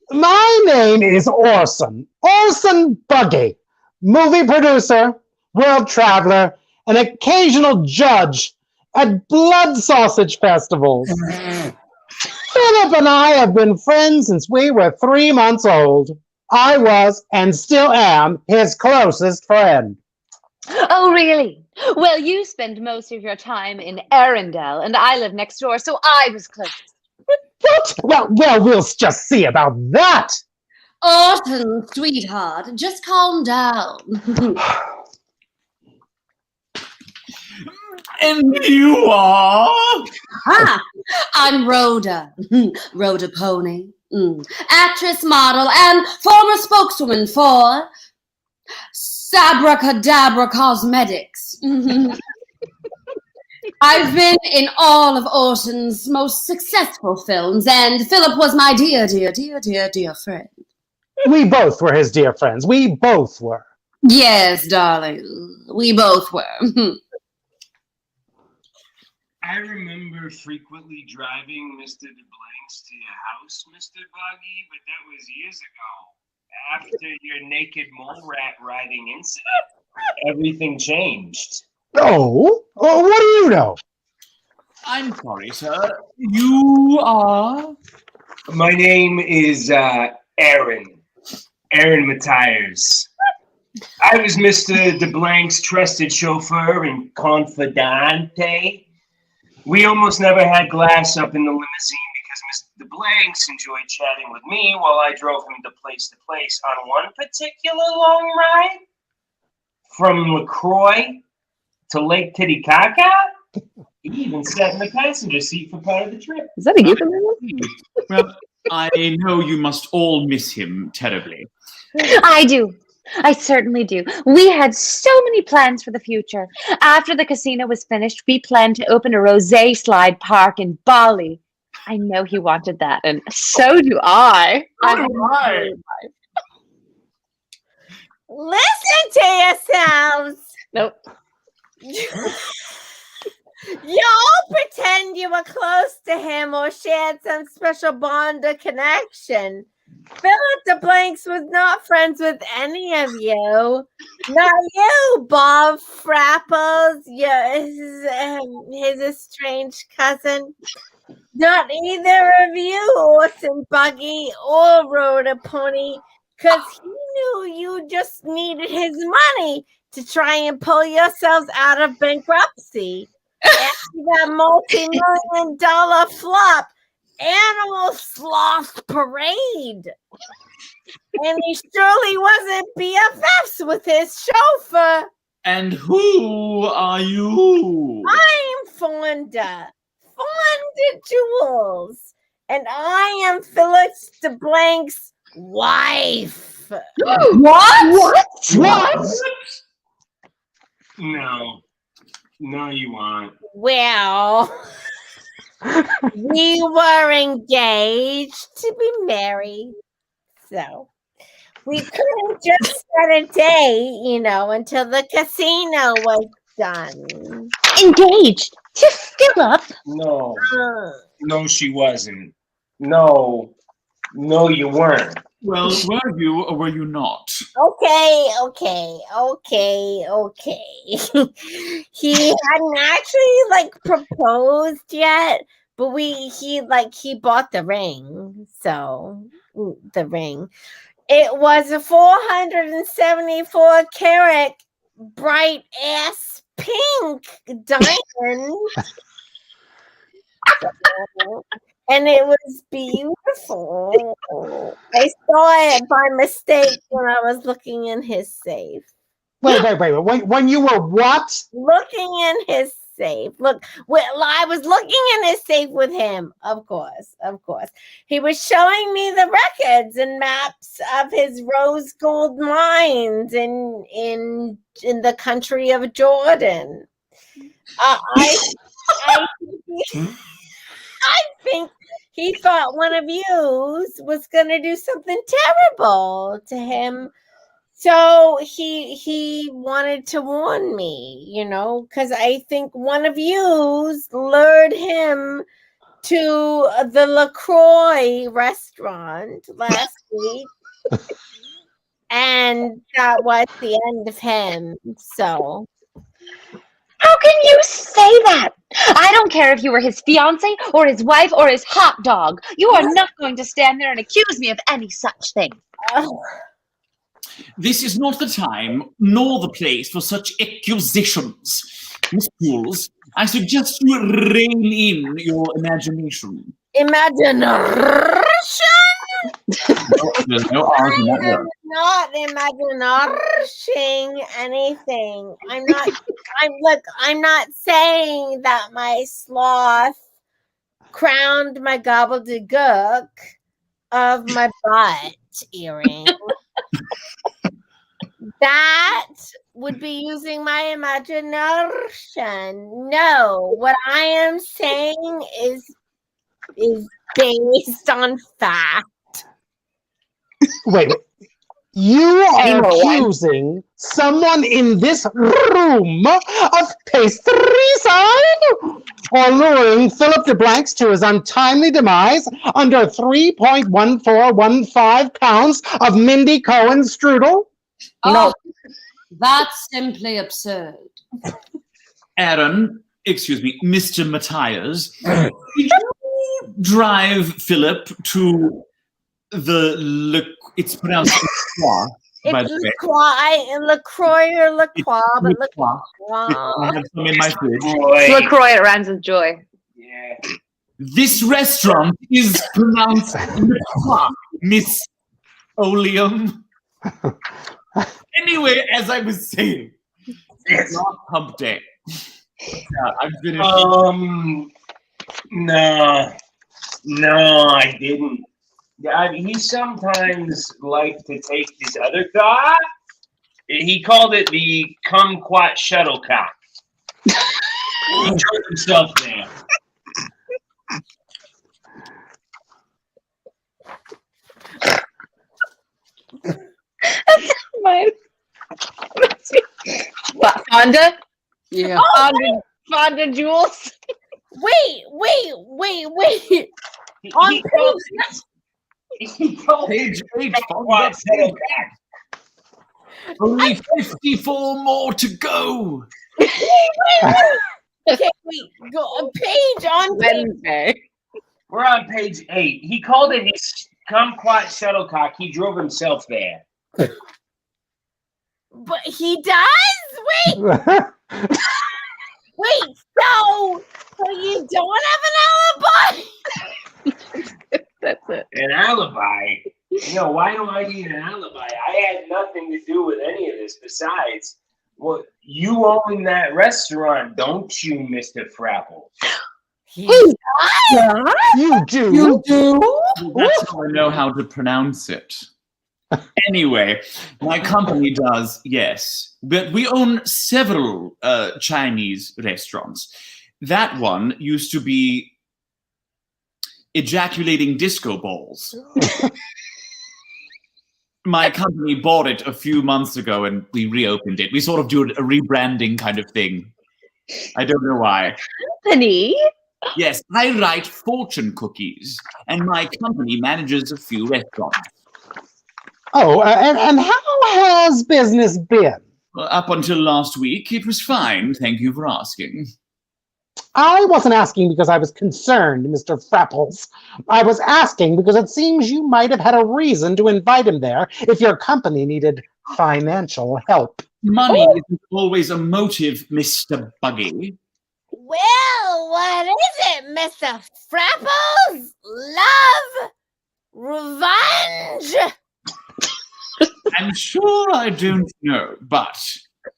My name is Orson. Orson Buggy. Movie producer, world traveler, an occasional judge at blood sausage festivals. Philip and I have been friends since we were 3 months old. I was, and still am, his closest friend. Oh, really? Well, you spend most of your time in Arundel, and I live next door, so I was closest. What? Well, we'll just see about that. Orson, sweetheart, just calm down. And you are? I'm Rhoda. Rhoda Pony. Actress, model, and former spokeswoman for Sabracadabra Cosmetics. I've been in all of Orson's most successful films, and Philip was my dear friend. We both were his dear friends. We both were. Yes, darling. We both were. I remember frequently driving Mr. DeBlanks to your house, Mr. Buggy, but that was years ago. After your naked mole rat riding incident, everything changed. Oh? What do you know? I'm sorry, sir. You are? My name is Aaron Matthias. I was Mr. DeBlank's trusted chauffeur and confidante. We almost never had glass up in the limousine because Mr. DeBlanks enjoyed chatting with me while I drove him to place on one particular long ride from LaCroix to Lake Titicaca. He even sat in the passenger seat for part of the trip. Is that a euphemism? Well, I know you must all miss him terribly. I do. I certainly do. We had so many plans for the future. After the casino was finished, we planned to open a rosé slide park in Bali. I know he wanted that, and so do I. Listen to yourselves. Nope. You all pretend you were close to him or shared some special bond or connection. Philip DeBlanks was not friends with any of you. Not you, Bob Frappel, his estranged cousin. Not either of you, horse and buggy, or rode a pony, because he knew you just needed his money to try and pull yourselves out of bankruptcy. After that multi-million-dollar flop, Animal Sloth Parade. And he surely wasn't BFFs with his chauffeur. And who are you? I'm Fonda Jewels. And I am Phyllis DeBlanks' wife. What? No, you aren't. Well, we were engaged to be married. So we couldn't just set a day, until the casino was done. Engaged to Philip? No. No, she wasn't. No, you weren't. Well, were you or were you not? Okay. He hadn't actually proposed yet, but he bought the ring. So the ring. It was a 474 karat bright ass pink diamond. And it was beautiful. I saw it by mistake when I was looking in his safe. Wait. When you were what? Looking in his safe. I was looking in his safe with him, of course. He was showing me the records and maps of his rose gold mines in the country of Jordan. I think he thought one of you was going to do something terrible to him. So he wanted to warn me, because I think one of you lured him to the LaCroix restaurant last week. And that was the end of him. So... How can you say that? I don't care if you were his fiance or his wife or his hot dog. You are not going to stand there and accuse me of any such thing. This is not the time nor the place for such accusations. Miss Jules, I suggest you rein in your imagination. Imagination? There's no argument there. I'm not imagining anything. I'm not saying that my sloth crowned my gobbledygook of my butt earring. That would be using my imagination. No, what I am saying is based on fact. Wait. You are accusing someone in this room of pastry-side or luring Philip DeBlanks to his untimely demise under 3.1415 pounds of Mindy Cohen strudel? No. That's simply absurd. Aaron, excuse me, Mr. Matthias, did you drive Philip to it's pronounced LaCroix, by the way. LaCroix or LaCroix, but LaCroix. I have some in my fridge. LaCroix, it rhymes with joy. Yeah. This restaurant is pronounced LaCroix, Miss Oleum. Anyway, as I was saying, it's not Hump Day. I'm finished. No, I didn't. He sometimes liked to take his other car. He called it the kumquat shuttlecock. He drove himself there. Mine. What, Fonda? Yeah. Fonda Jules. Wait. On Page 8. Only 54 more to go. Okay, wait. Go a page on Wednesday. We're on page 8. He called it his kumquat shuttlecock. He drove himself there. But he does? Wait, so you don't have an alibi? That's it. An alibi? Why do I need an alibi? I had nothing to do with any of this. Besides, well, you own that restaurant, don't you, Mr. Frappel? Yeah. You do. You do? That's how I know how to pronounce it. Anyway, my company does, yes. But we own several Chinese restaurants. That one used to be ejaculating disco balls. My company bought it a few months ago and we reopened it. We sort of do a rebranding kind of thing. I don't know why. Company? Yes, I write fortune cookies, and my company manages a few restaurants. Oh, and how has business been? Well, up until last week, it was fine. Thank you for asking. I wasn't asking because I was concerned, Mr. Frappels. I was asking because it seems you might have had a reason to invite him there if your company needed financial help. Money isn't always a motive, Mr. Buggy. Well, what is it, Mr. Frapples? Love? Revenge? I'm sure I don't know, but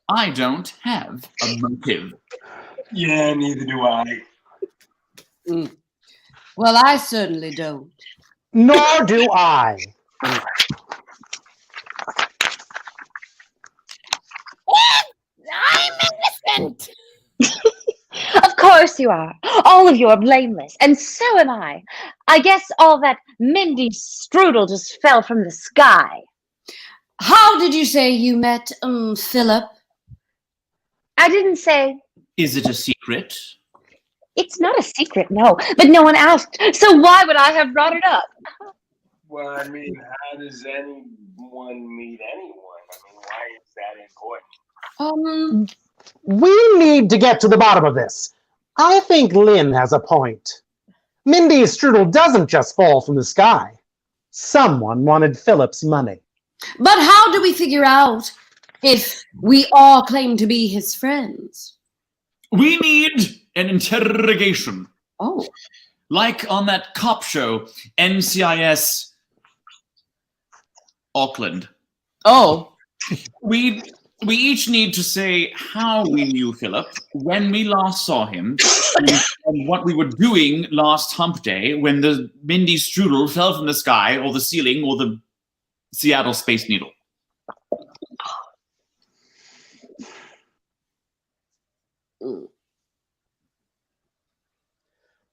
I don't have a motive. Yeah, neither do I. Well, I certainly don't. Nor do I. I'm innocent. Of course you are. All of you are blameless, and so am I. I guess all that Mindy strudel just fell from the sky. How did you say you met, Philip? I didn't say. Is it a secret? It's not a secret, no. But no one asked, so why would I have brought it up? Well, I mean, how does anyone meet anyone? I mean, why is that important? We need to get to the bottom of this. I think Lynn has a point. Mindy's strudel doesn't just fall from the sky. Someone wanted Philip's money. But how do we figure out if we all claim to be his friends? We need an interrogation. Oh. Like on that cop show, NCIS Auckland. Oh. We each need to say how we knew Philip, when we last saw him, and what we were doing last hump day when the Mindy strudel fell from the sky or the ceiling or the Seattle Space Needle.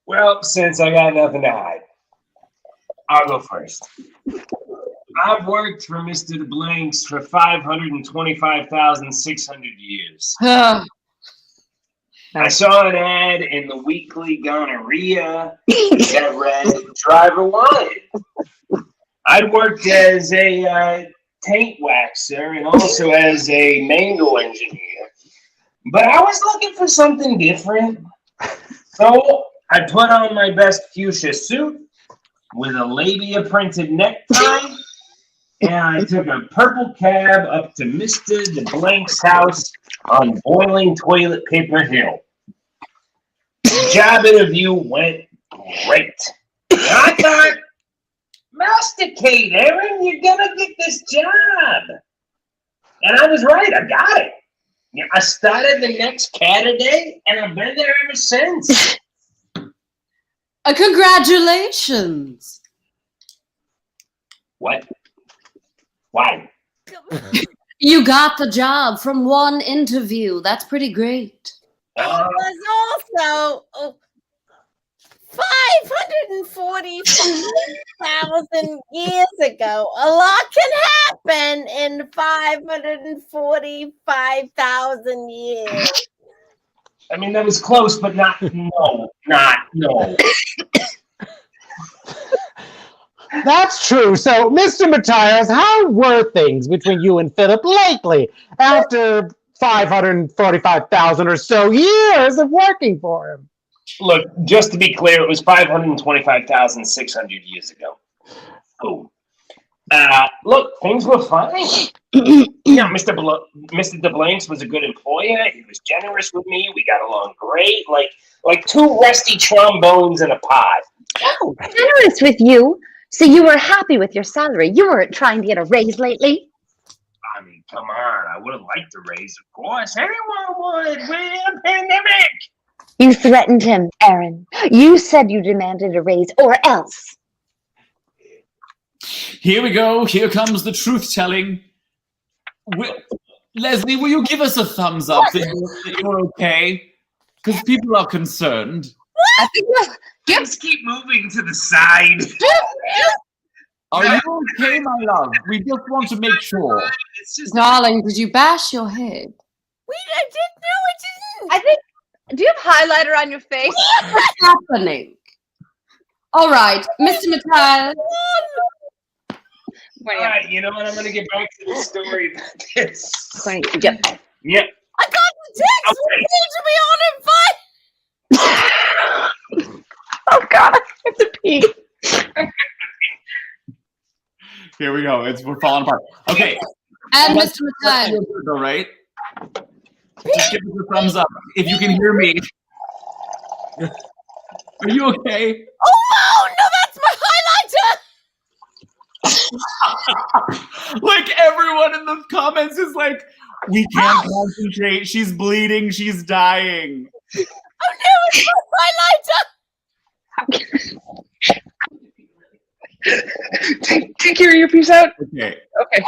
Well, since I got nothing to hide, I'll go first. I've worked for Mr. DeBlanks for 525,600 years. I saw an ad in the Weekly Gonorrhea that read, "Driver wanted." I'd worked as a taint waxer and also as a mango engineer, but I was looking for something different. So I put on my best fuchsia suit with a labia-printed necktie, and I took a purple cab up to Mr. DeBlank's house on Boiling Toilet Paper Hill. The job interview went great. And I thought, masticate, Aaron, you're gonna get this job. And I was right, I got it. Yeah, I started the next Saturday, and I've been there ever since. Congratulations. What? Why? You got the job from one interview. That's pretty great. It was also 545,000 years ago. A lot can happen in 545,000 years. I mean, that was close, but not no. That's true. So, Mr. Matthias, how were things between you and Philip lately after 545,000 or so years of working for him? Look, just to be clear, it was 525,600 years ago. Oh. Look, things were fine. Yeah, Mr. DeBlanks was a good employer. He was generous with me. We got along great, like two rusty trombones in a pod. Oh, generous with you? So you were happy with your salary? You weren't trying to get a raise lately? I mean, come on. I would have liked the raise, of course. Anyone would. We're in a pandemic. You threatened him, Aaron. You said you demanded a raise or else. Here we go. Here comes the truth-telling. Leslie, will you give us a thumbs up that you're okay? Because people are concerned. I think just keep moving to the side. Are you okay, my love? We just want to make sure. Darling, did you bash your head? I didn't know it didn't. I think. Do you have highlighter on your face? What's happening? All right, Mr. Matthias. All right, you know what? I'm going to get back to the story about this. Yep. Yep. I got the text. Okay. To be on in 5. Oh, God, I have to pee. Here we go. We're falling apart. Okay. And Mr. Matthias. All right. Just give us a thumbs up if you can hear me. Are you okay? Oh no, that's my highlighter. Like everyone in the comments is like, we can't concentrate. She's bleeding. She's dying. Oh no, it's my highlighter. Take your earpiece out. Okay. Okay. Okay.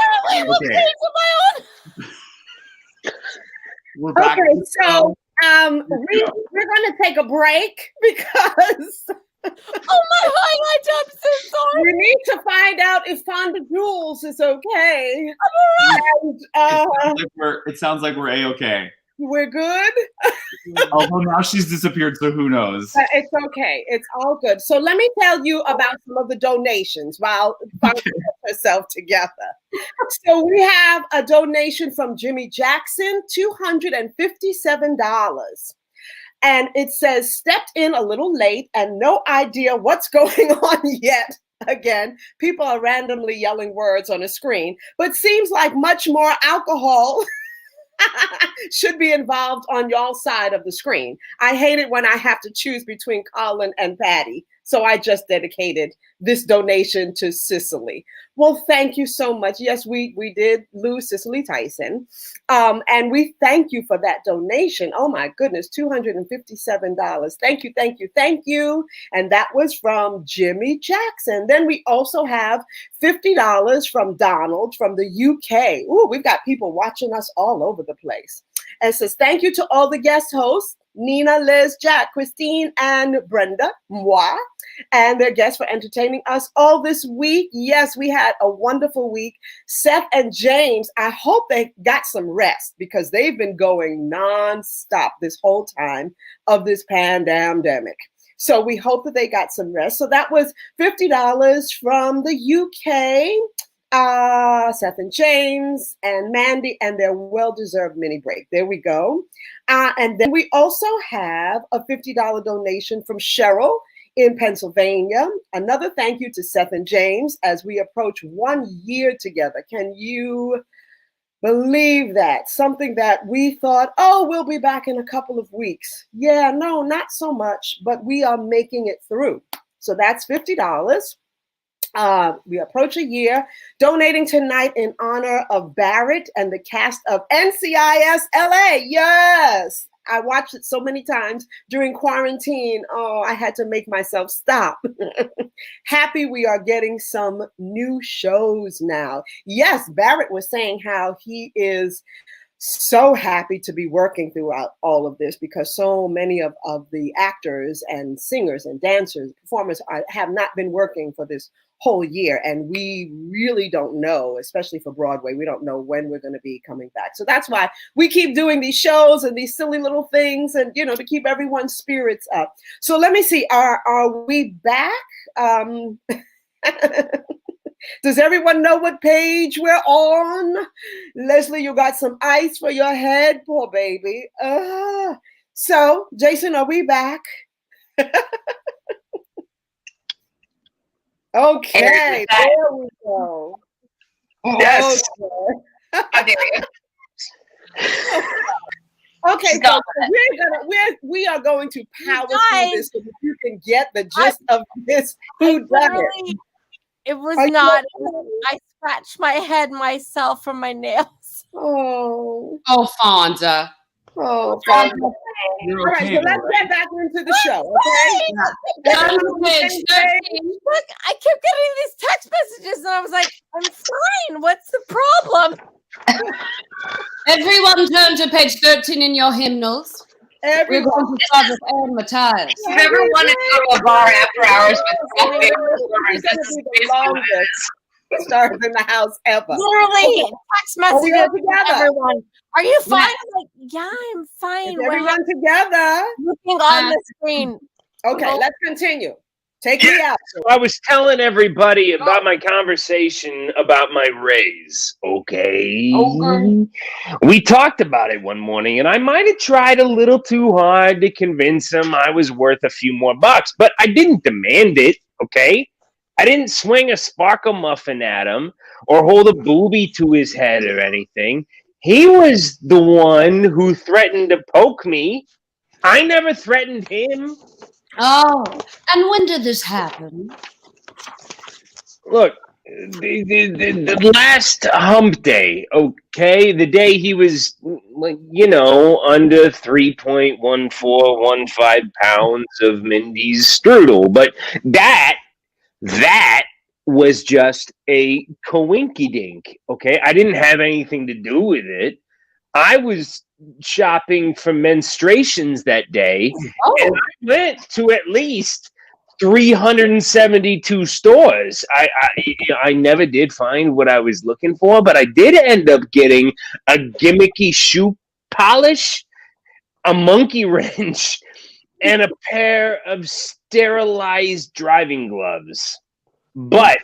We're back. Okay, so we're gonna take a break because Oh my highlighter, I'm so sorry. we need to find out if Fonda Jules is okay. And, It sounds like we're A-okay. we're good. Although now she's disappeared, so who knows? It's okay. It's all good. So let me tell you about some of the donations while Fonda gets herself together. So we have a donation from Jimmy Jackson, $257. And it says, stepped in a little late and no idea what's going on yet. Again, people are randomly yelling words on a screen, but seems like much more alcohol should be involved on y'all's side of the screen. I hate it when I have to choose between Colin and Patti. So I just dedicated this donation to Cicely. Well, thank you so much. Yes, we did lose Cicely Tyson. And we thank you for that donation. Oh my goodness, $257. Thank you, thank you, thank you. And that was from Jimmy Jackson. Then we also have $50 from Donald from the UK. Ooh, we've got people watching us all over the place. And says, thank you to all the guest hosts, Nina, Liz, Jack, Christine, and Brenda, moi, and their guests for entertaining us all this week. Yes, we had a wonderful week. Seth and James, I hope they got some rest because they've been going nonstop this whole time of this pandemic. So we hope that they got some rest. So that was $50 from the UK. Seth and James and Mandy and their well-deserved mini break. There we go. And then we also have a $50 donation from Cheryl in Pennsylvania. Another thank you to Seth and James as we approach 1 year together. Can you believe that? Something that we thought, oh, we'll be back in a couple of weeks. Yeah, no, not so much, but we are making it through. So that's $50. We approach a year, donating tonight in honor of Barrett and the cast of NCIS LA. Yes, I watched it so many times during quarantine. Oh, I had to make myself stop. Happy we are getting some new shows now. Yes, Barrett was saying how he is so happy to be working throughout all of this because so many of the actors and singers and dancers, performers have not been working for this whole year. And we really don't know, especially for Broadway, we don't know when we're going to be coming back. So that's why we keep doing these shows and these silly little things and, you know, to keep everyone's spirits up. So let me see, are we back? Does everyone know what page we're on? Lesli, you got some ice for your head? Poor baby. So, Jason, are we back? Okay, there we go. Yes. Okay. How dare you? Okay, so we are going to power through this so that you can get the gist of this food bucket. It was not. I scratched my head myself from my nails. Oh, Fonza. Oh, Fonza. All right, so let's get back into the show, okay? Look, I kept getting these text messages, and I was like, "I'm fine. What's the problem?" Everyone turn to page 13 in your hymnals. We're going to start with Anne Matthias. If you ever wanted to go to a bar after hours with This is the longest Stars in the House ever. Literally, text messages together. Everyone. Are you fine? I'm like, yeah, I'm fine. Is everyone together? Looking on the screen. Okay, let's continue. Take me out. So I was telling everybody about my conversation about my raise, okay? We talked about it one morning, and I might have tried a little too hard to convince him I was worth a few more bucks, but I didn't demand it, okay? I didn't swing a sparkle muffin at him or hold a booby to his head or anything. He was the one who threatened to poke me. I never threatened him. Oh, and when did this happen? Look, the last hump day, okay? The day he was, you know, under 3.1415 pounds of Mindy's strudel. But that was just a coinky-dink, okay? I didn't have anything to do with it. I was shopping for menstruations that day, and I went to at least 372 stores. I never did find what I was looking for, but I did end up getting a gimmicky shoe polish, a monkey wrench, and a pair of sterilized driving gloves. But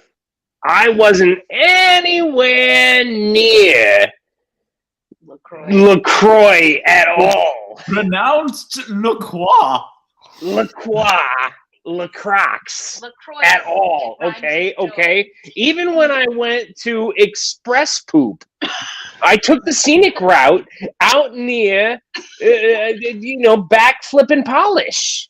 I wasn't anywhere near LaCroix at all. Pronounced LaCroix. LaCroix at all. Okay. Even when I went to Express Poop, I took the scenic route out near, backflip and polish.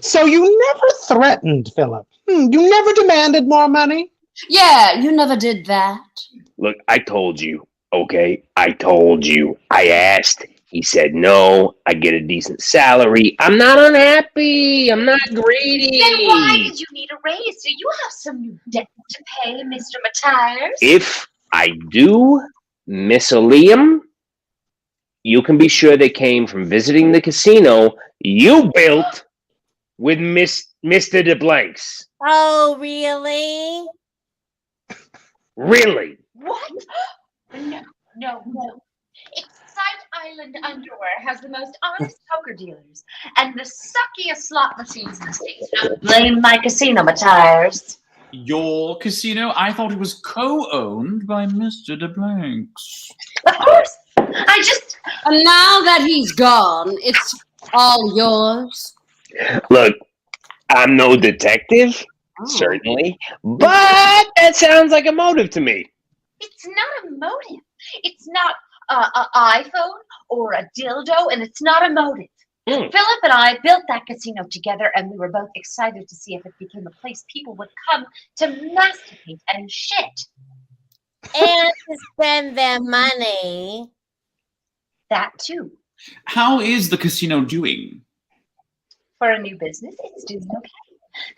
So you never threatened Philip. You never demanded more money. Yeah, you never did that. Look, I told you, okay? I told you. I asked. He said no. I get a decent salary. I'm not unhappy. I'm not greedy. Then why did you need a raise? Do you have some new debt to pay, Mr. Matthias? If I do, Miss Liam, you can be sure they came from visiting the casino you built with Mr. DeBlanks. Oh, really? Really? What? No. Excite Island Underwear has the most honest poker dealers and the suckiest slot machines in the state. Don't blame my casino, Matthias. Your casino? I thought it was co-owned by Mr. DeBlanks. Of course. And now that he's gone, it's all yours. Look, I'm no detective, certainly, but that sounds like a motive to me. It's not a motive. It's not an iPhone or a dildo, and it's not a motive. Philip and I built that casino together, and we were both excited to see if it became a place people would come to masticate and shit. And to spend their money. That too. How is the casino doing? For a new business, it's doing okay.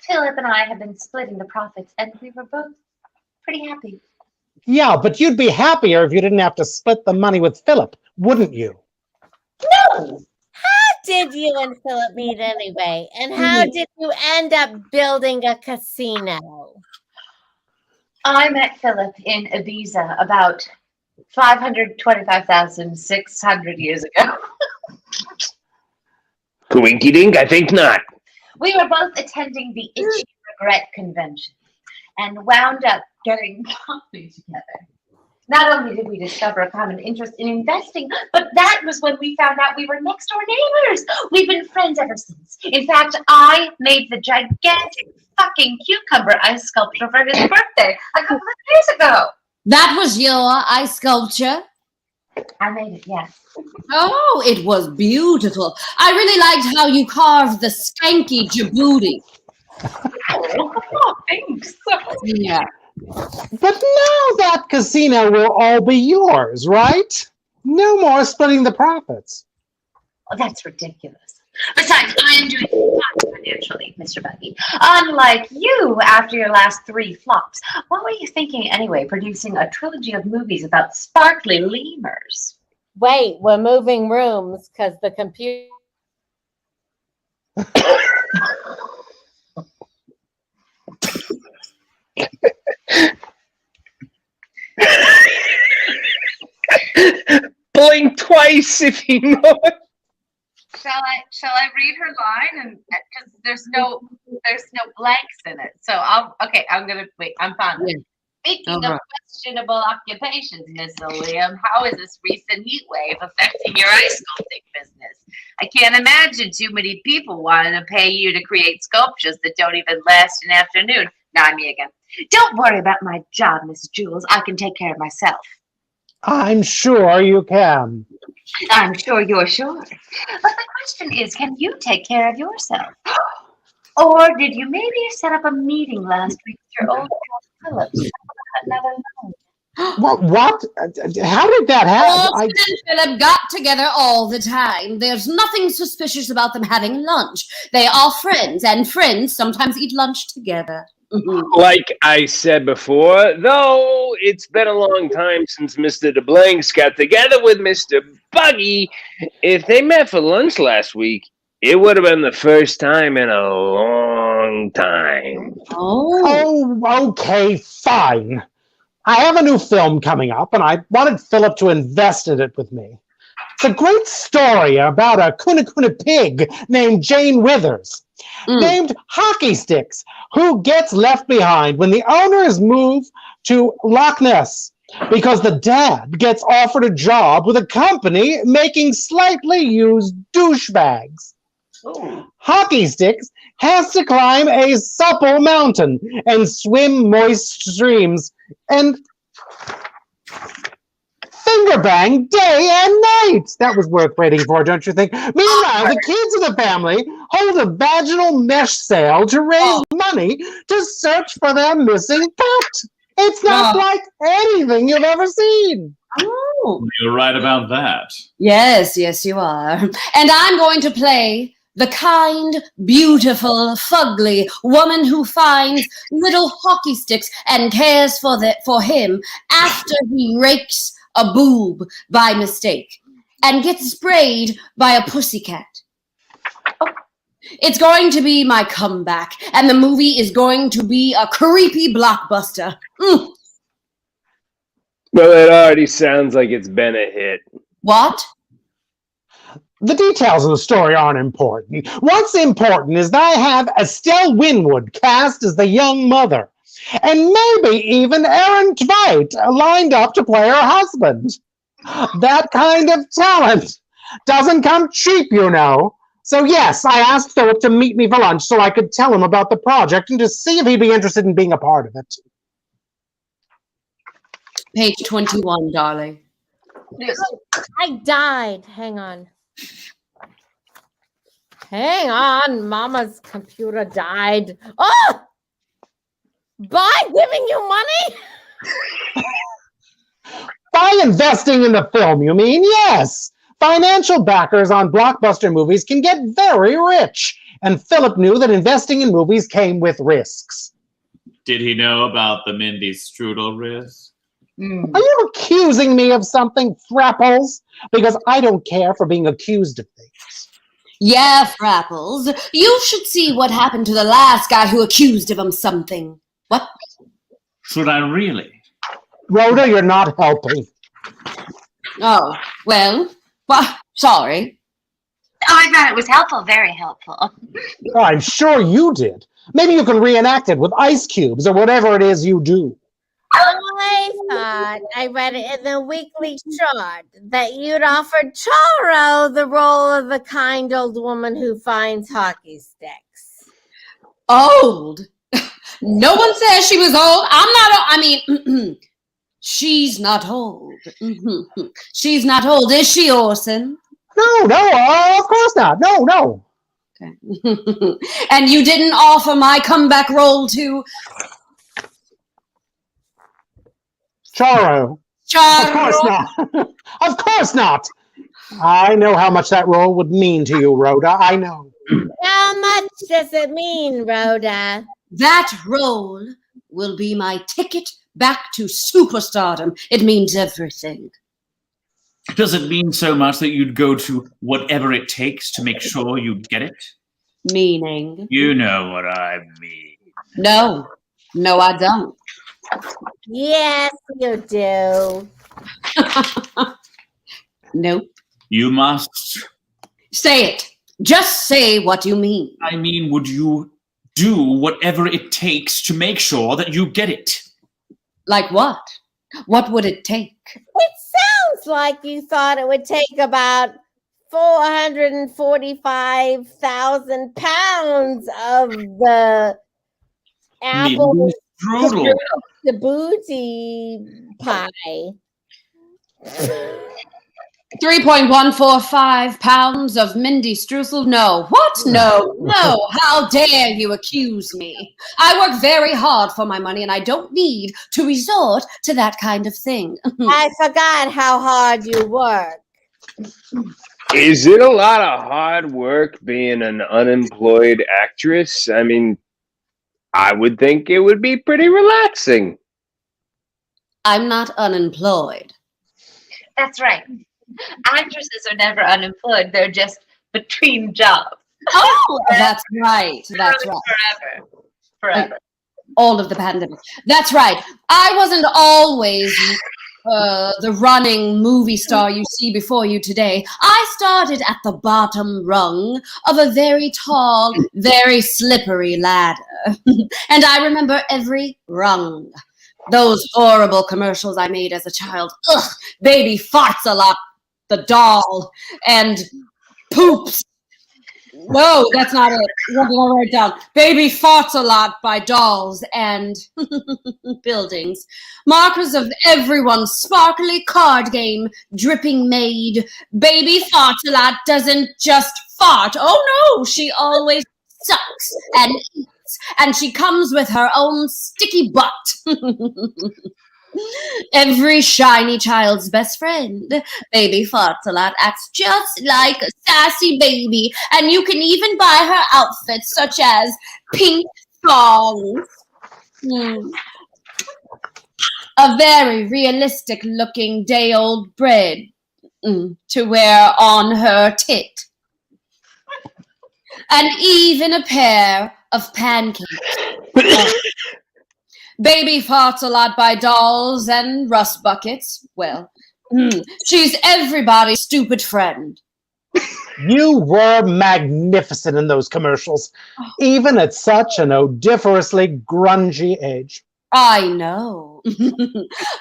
Philip and I have been splitting the profits, and we were both pretty happy. Yeah, but you'd be happier if you didn't have to split the money with Philip, wouldn't you? No! How did you and Philip meet anyway? And how did you end up building a casino? I met Philip in Ibiza about 525,600 years ago. Coinky dink, I think not. We were both attending the Itchy Regret Convention and wound up getting coffee together. Not only did we discover a common interest in investing, but that was when we found out we were next door neighbors. We've been friends ever since. In fact, I made the gigantic fucking cucumber ice sculpture for his birthday a couple of years ago. That was your ice sculpture? I made it, yes. Oh, it was beautiful. I really liked how you carved the skanky Djibouti. Oh, thanks. Yeah. But now that casino will all be yours, right? No more splitting the profits. Oh, that's ridiculous. Besides, I am doing fine financially, Mr. Buggy. Unlike you, after your last 3 flops. What were you thinking anyway, producing a trilogy of movies about sparkly lemurs? Wait, we're moving rooms because the computer. Blink twice if you know it. Shall I read her line? And because there's no blanks in it. So I'm gonna wait. I'm fine. Yeah. Speaking of questionable occupations, Miss Liam, how is this recent heat wave affecting your ice sculpting business? I can't imagine too many people wanting to pay you to create sculptures that don't even last an afternoon. Not me again. Don't worry about my job, Miss Jules. I can take care of myself. I'm sure you can. I'm sure you're sure. But the question is, can you take care of yourself? Or did you maybe set up a meeting last week with your old friend Phyllis? Another loan? What? How did that happen? Austin and Philip got together all the time. There's nothing suspicious about them having lunch. They are friends, and friends sometimes eat lunch together. Like I said before, though it's been a long time since Mr. DeBlanks got together with Mr. Buggy, if they met for lunch last week, it would have been the first time in a long time. Oh, okay, fine. I have a new film coming up, and I wanted Philip to invest in it with me. It's a great story about a kuna pig named Jane Withers, named Hockey Sticks, who gets left behind when the owners move to Loch Ness because the dad gets offered a job with a company making slightly used douchebags. Hockey Sticks has to climb a supple mountain and swim moist streams and finger bang day and night. That was worth waiting for, don't you think? Meanwhile, the kids of the family hold a vaginal mesh sale to raise money to search for their missing pet. It's not like anything you've ever seen. Oh. You're right about that. Yes, you are. And I'm going to play the kind, beautiful, fugly woman who finds little hockey sticks and cares for him after he rakes a boob by mistake and gets sprayed by a pussycat. It's going to be my comeback, and the movie is going to be a creepy blockbuster. Well, it already sounds like it's been a hit. What? The details of the story aren't important. What's important is that I have Estelle Winwood cast as the young mother, and maybe even Aaron Tveit lined up to play her husband. That kind of talent doesn't come cheap, you know. So yes, I asked Philip to meet me for lunch so I could tell him about the project and to see if he'd be interested in being a part of it. Page 21, darling. I died. Hang on. Hang on, Mama's computer died. Oh! By giving you money? By investing in the film, you mean? Yes. Financial backers on blockbuster movies can get very rich. And Philip knew that investing in movies came with risks. Did he know about the Mindy Strudel risk? Are you accusing me of something, Frappels? Because I don't care for being accused of things. Yeah, Frappels. You should see what happened to the last guy who accused of him something. What? Should I really? Rhoda, you're not helping. Oh, well, sorry. Oh, I thought it was helpful, very helpful. I'm sure you did. Maybe you can reenact it with ice cubes or whatever it is you do. I thought I read it in the weekly chart that you'd offered Charo the role of the kind old woman who finds hockey sticks. Old? No one says she was old. She's not old. She's not old, is she, Orson? No, of course not. No. Okay. And you didn't offer my comeback role to Charo. Of course not. Of course not. I know how much that role would mean to you, Rhoda. I know. How much does it mean, Rhoda? That role will be my ticket back to superstardom. It means everything. Does it mean so much that you'd go to whatever it takes to make sure you get it? Meaning? You know what I mean. No, I don't. Yes, you do. Nope. You must. Say it. Just say what you mean. I mean, would you do whatever it takes to make sure that you get it? Like what? What would it take? It sounds like you thought it would take about 445,000 pounds of the apple strudel. The booty pie. 3.145 pounds of Mindy Streusel? No. What? No. How dare you accuse me? I work very hard for my money and I don't need to resort to that kind of thing. I forgot how hard you work. Is it a lot of hard work being an unemployed actress? I mean, I would think it would be pretty relaxing. I'm not unemployed. That's right. Actresses are never unemployed. They're just between jobs. Oh, that's right. That's right. Forever. All of the pandemic. That's right. I wasn't always the running movie star you see before you today. I started at the bottom rung of a very tall, very slippery ladder. And I remember every rung. Those horrible commercials I made as a child. Ugh, baby farts a lot, the doll, and poops. No, that's not it. Let me write it down. Baby farts a lot by dolls and buildings. Markers of everyone's sparkly card game, dripping maid. Baby farts a lot doesn't just fart. Oh no, she always sucks and eats. And she comes with her own sticky butt. Every shiny child's best friend. Baby farts a lot, acts just like a sassy baby. And you can even buy her outfits such as pink thongs. A very realistic looking day-old bread to wear on her tit. And even a pair of pancakes. Baby farts a lot by dolls and rust buckets. Well, she's everybody's stupid friend. You were magnificent in those commercials, even at such an odoriferously grungy age. I know.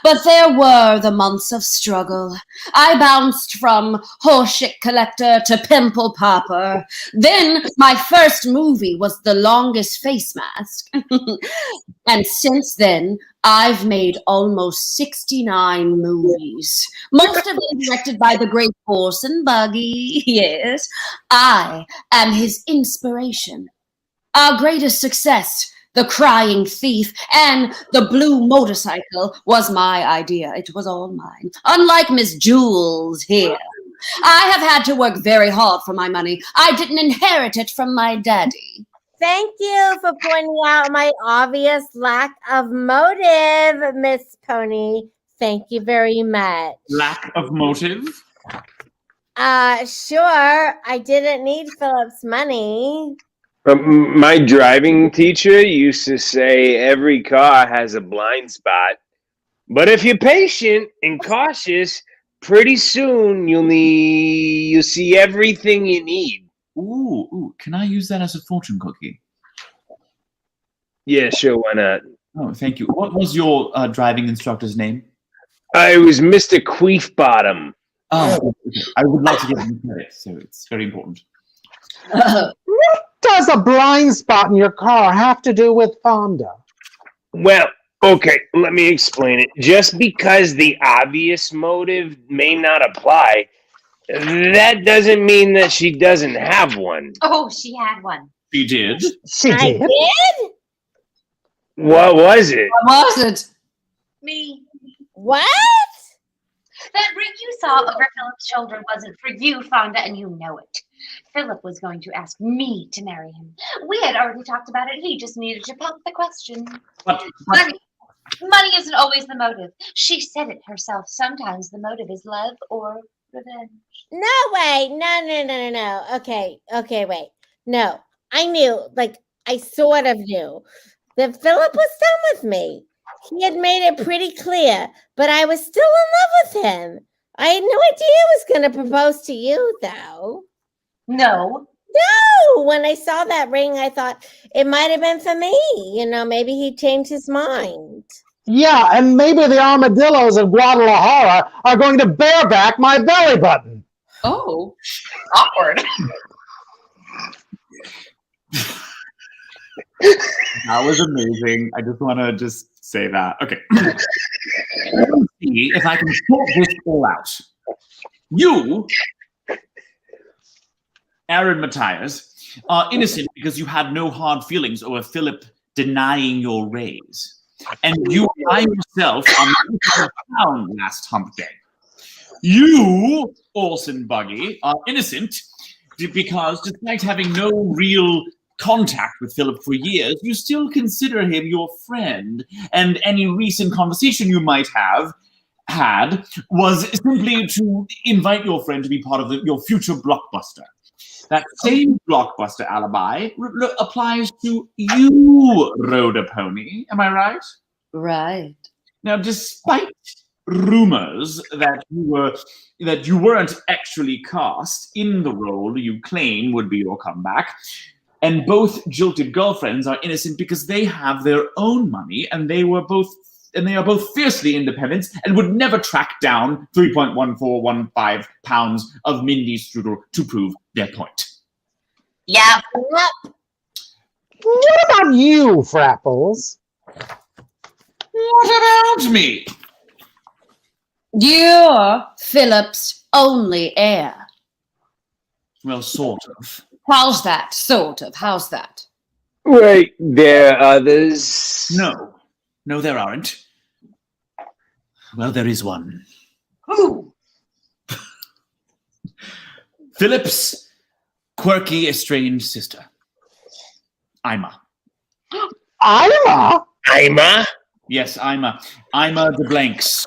But there were the months of struggle. I bounced from horseshit collector to pimple popper. Then my first movie was The Longest Face Mask. And since then, I've made almost 69 movies, most of them directed by the great Orson Buggy. Yes, I am his inspiration. Our greatest success, The Crying Thief and The Blue Motorcycle, was my idea. It was all mine. Unlike Miss Jules here. I have had to work very hard for my money. I didn't inherit it from my daddy. Thank you for pointing out my obvious lack of motive, Miss Pony. Thank you very much. Lack of motive? Sure. I didn't need Philip's money. My driving teacher used to say every car has a blind spot, but if you're patient and cautious, pretty soon you'll see everything you need. Ooh, can I use that as a fortune cookie? Yeah, sure, why not? Oh, thank you. What was your driving instructor's name? It was Mr. Queefbottom. Oh, okay. I would like to give him credit, so it's very important. What does a blind spot in your car have to do with Fonda? Well, okay, let me explain it. Just because the obvious motive may not apply, that doesn't mean that she doesn't have one. Oh, she had one. She did. I did? What was it? What was it? Me. What? That ring you saw over Philip's shoulder wasn't for you, Fonda, and you know it. Philip was going to ask me to marry him. We had already talked about it. He just needed to pump the question. Money isn't always the motive. She said it herself. Sometimes the motive is love or revenge. No way. No. Okay, wait. No, I knew, I sort of knew that Philip was done with me. He had made it pretty clear, but I was still in love with him. I had no idea he was going to propose to you, though. No. No, when I saw that ring, I thought it might have been for me. Maybe he changed his mind. Yeah, and maybe the armadillos of Guadalajara are going to bareback my belly button. Oh, awkward. That was amazing. I just want to say that. Okay. Let's see if I can sort this all out. You, Aaron Matthias, are innocent because you had no hard feelings over Philip denying your raise. And you by yourself are not found last hump day. You, Orson Buggy, are innocent because despite having no real contact with Philip for years, you still consider him your friend, and any recent conversation you might have had was simply to invite your friend to be part of your future blockbuster. That same blockbuster alibi applies to you, Rhoda Pony. Am I right? Right. Now, despite rumors that you weren't actually cast in the role you claim would be your comeback, and both jilted girlfriends are innocent because they have their own money and they are both fiercely independent and would never track down 3.1415 pounds of Mindy strudel to prove their point. Yeah. What about you, Frapples? What about me? You're Philip's only heir. Well, sort of. How's that? Sort of. How's that? Wait, there are others? No, there aren't. Well, there is one. Who? Philip's quirky, estranged sister, Ima. Ima? Ima? Yes, Ima. Ima DeBlanks.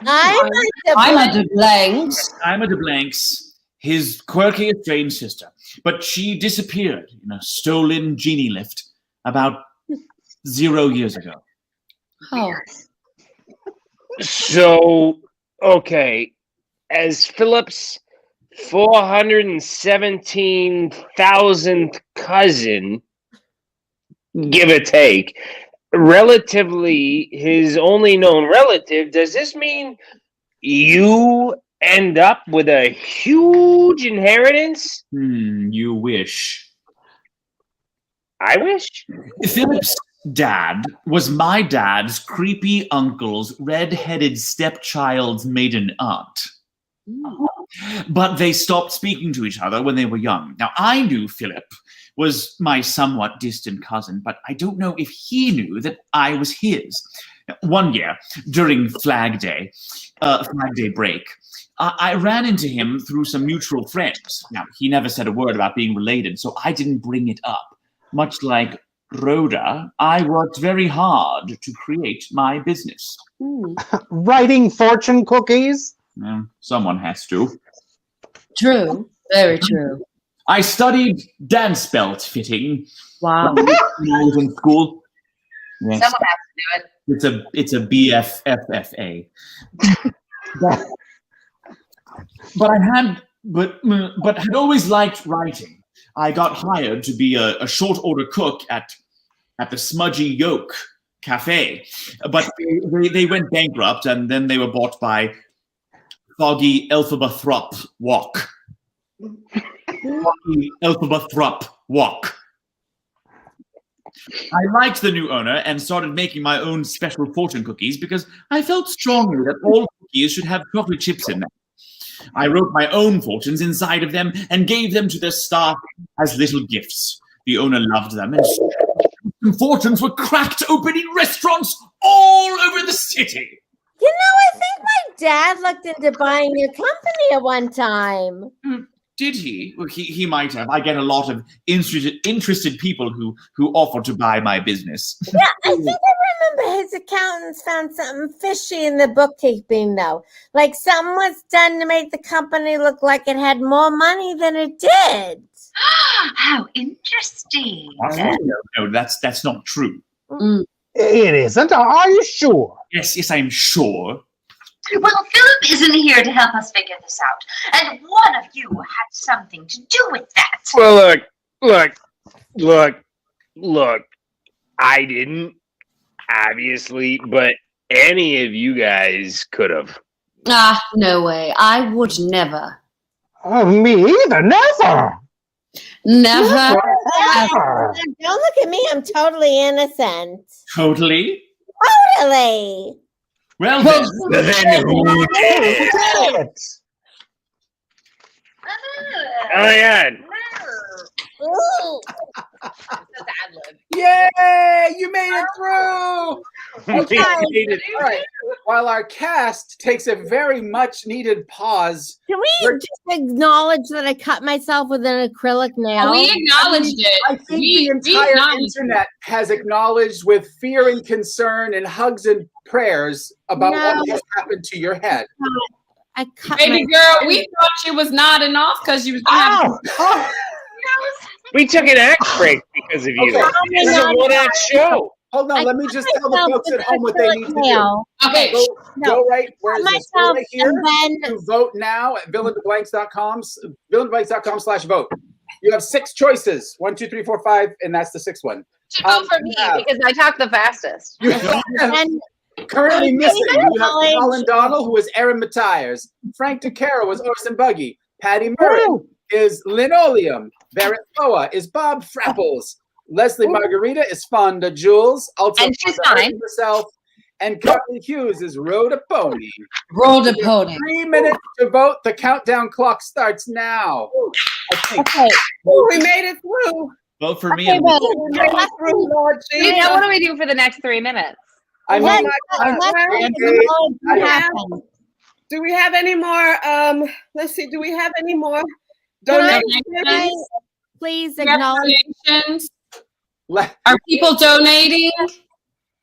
Ima DeBlanks. Ima DeBlanks. His quirky, estranged sister. But she disappeared in a stolen genie lift about 0 years ago. Oh. So, okay, as Philip's 417,000th cousin, give or take, relatively his only known relative, does this mean you end up with a huge inheritance? You wish. I wish? Philip's dad was my dad's creepy uncle's red-headed stepchild's maiden aunt. But they stopped speaking to each other when they were young. Now, I knew Philip was my somewhat distant cousin, but I don't know if he knew that I was his. One year, during Flag Day break, I ran into him through some mutual friends. Now, he never said a word about being related, so I didn't bring it up. Much like Rhoda, I worked very hard to create my business. Writing fortune cookies? Well, someone has to. True. Very true. I studied dance belt fitting. Wow. When I was in school. Yes. Someone has to do it. It's a BFFFA. but had always liked writing. I got hired to be a short order cook at the Smudgy Yolk Cafe, but they went bankrupt, and then they were bought by Foggy Elphabathrop Walk. Foggy Elphabathrop Walk. I liked the new owner and started making my own special fortune cookies because I felt strongly that all cookies should have chocolate chips in them. I wrote my own fortunes inside of them and gave them to the staff as little gifts. The owner loved them, and fortunes were cracked open in restaurants all over the city. You know, I think my dad looked into buying your company at one time. Did he? Well, he might have. I get a lot of interested people who offer to buy my business. Yeah, I think I remember his accountants found something fishy in the bookkeeping, though. Like something was done to make the company look like it had more money than it did. How interesting. No, that's not true. It isn't. Are you sure? Yes, I'm sure. Well, Philip isn't here to help us figure this out, and one of you had something to do with that. Well, look. I didn't, obviously, but any of you guys could have. Ah, no way. I would never. Me either. Never. Never. Don't look at me. I'm totally innocent. Totally? Totally. Well, then who did it? Oh, yeah. Yay! You made it through! We made it. All right. While our cast takes a very much needed pause. Can we just acknowledge that I cut myself with an acrylic nail? We acknowledged it. I think the entire internet has acknowledged with fear and concern and hugs and prayers about what has happened to your head. I cut Baby girl, we thought she was nodding off because she was going We took an act break because of you. This is a one-act show. Hold on, let me just tell the folks at home what they need to do. Okay. Go right where is this? Go right here to vote now at villaindeblanks.com/vote. You have 6 choices. 1, 2, 3, 4, 5, and that's the 6th one. Should vote for me because I talk the fastest. You have currently missing. You have Colin Donnell, who is Aaron Matthias. Frank DeCaro is Orson Buggy. Patti Murin is Linoleum. Barrett Foa is Bob Frappels. Lesli Margherita is Fonda Jules. Also and she's fine. Herself. And Carly Hughes is Rhoda Pony. Rhoda Pony. 3 minutes to vote. The countdown clock starts now. I think. Okay. We made it through. Vote for me. We made it through, Lord Jesus. Now, what do we do for the next 3 minutes? I mean, do we have any more? Let's see. Do we have any more donations? Please acknowledge. Are people donating?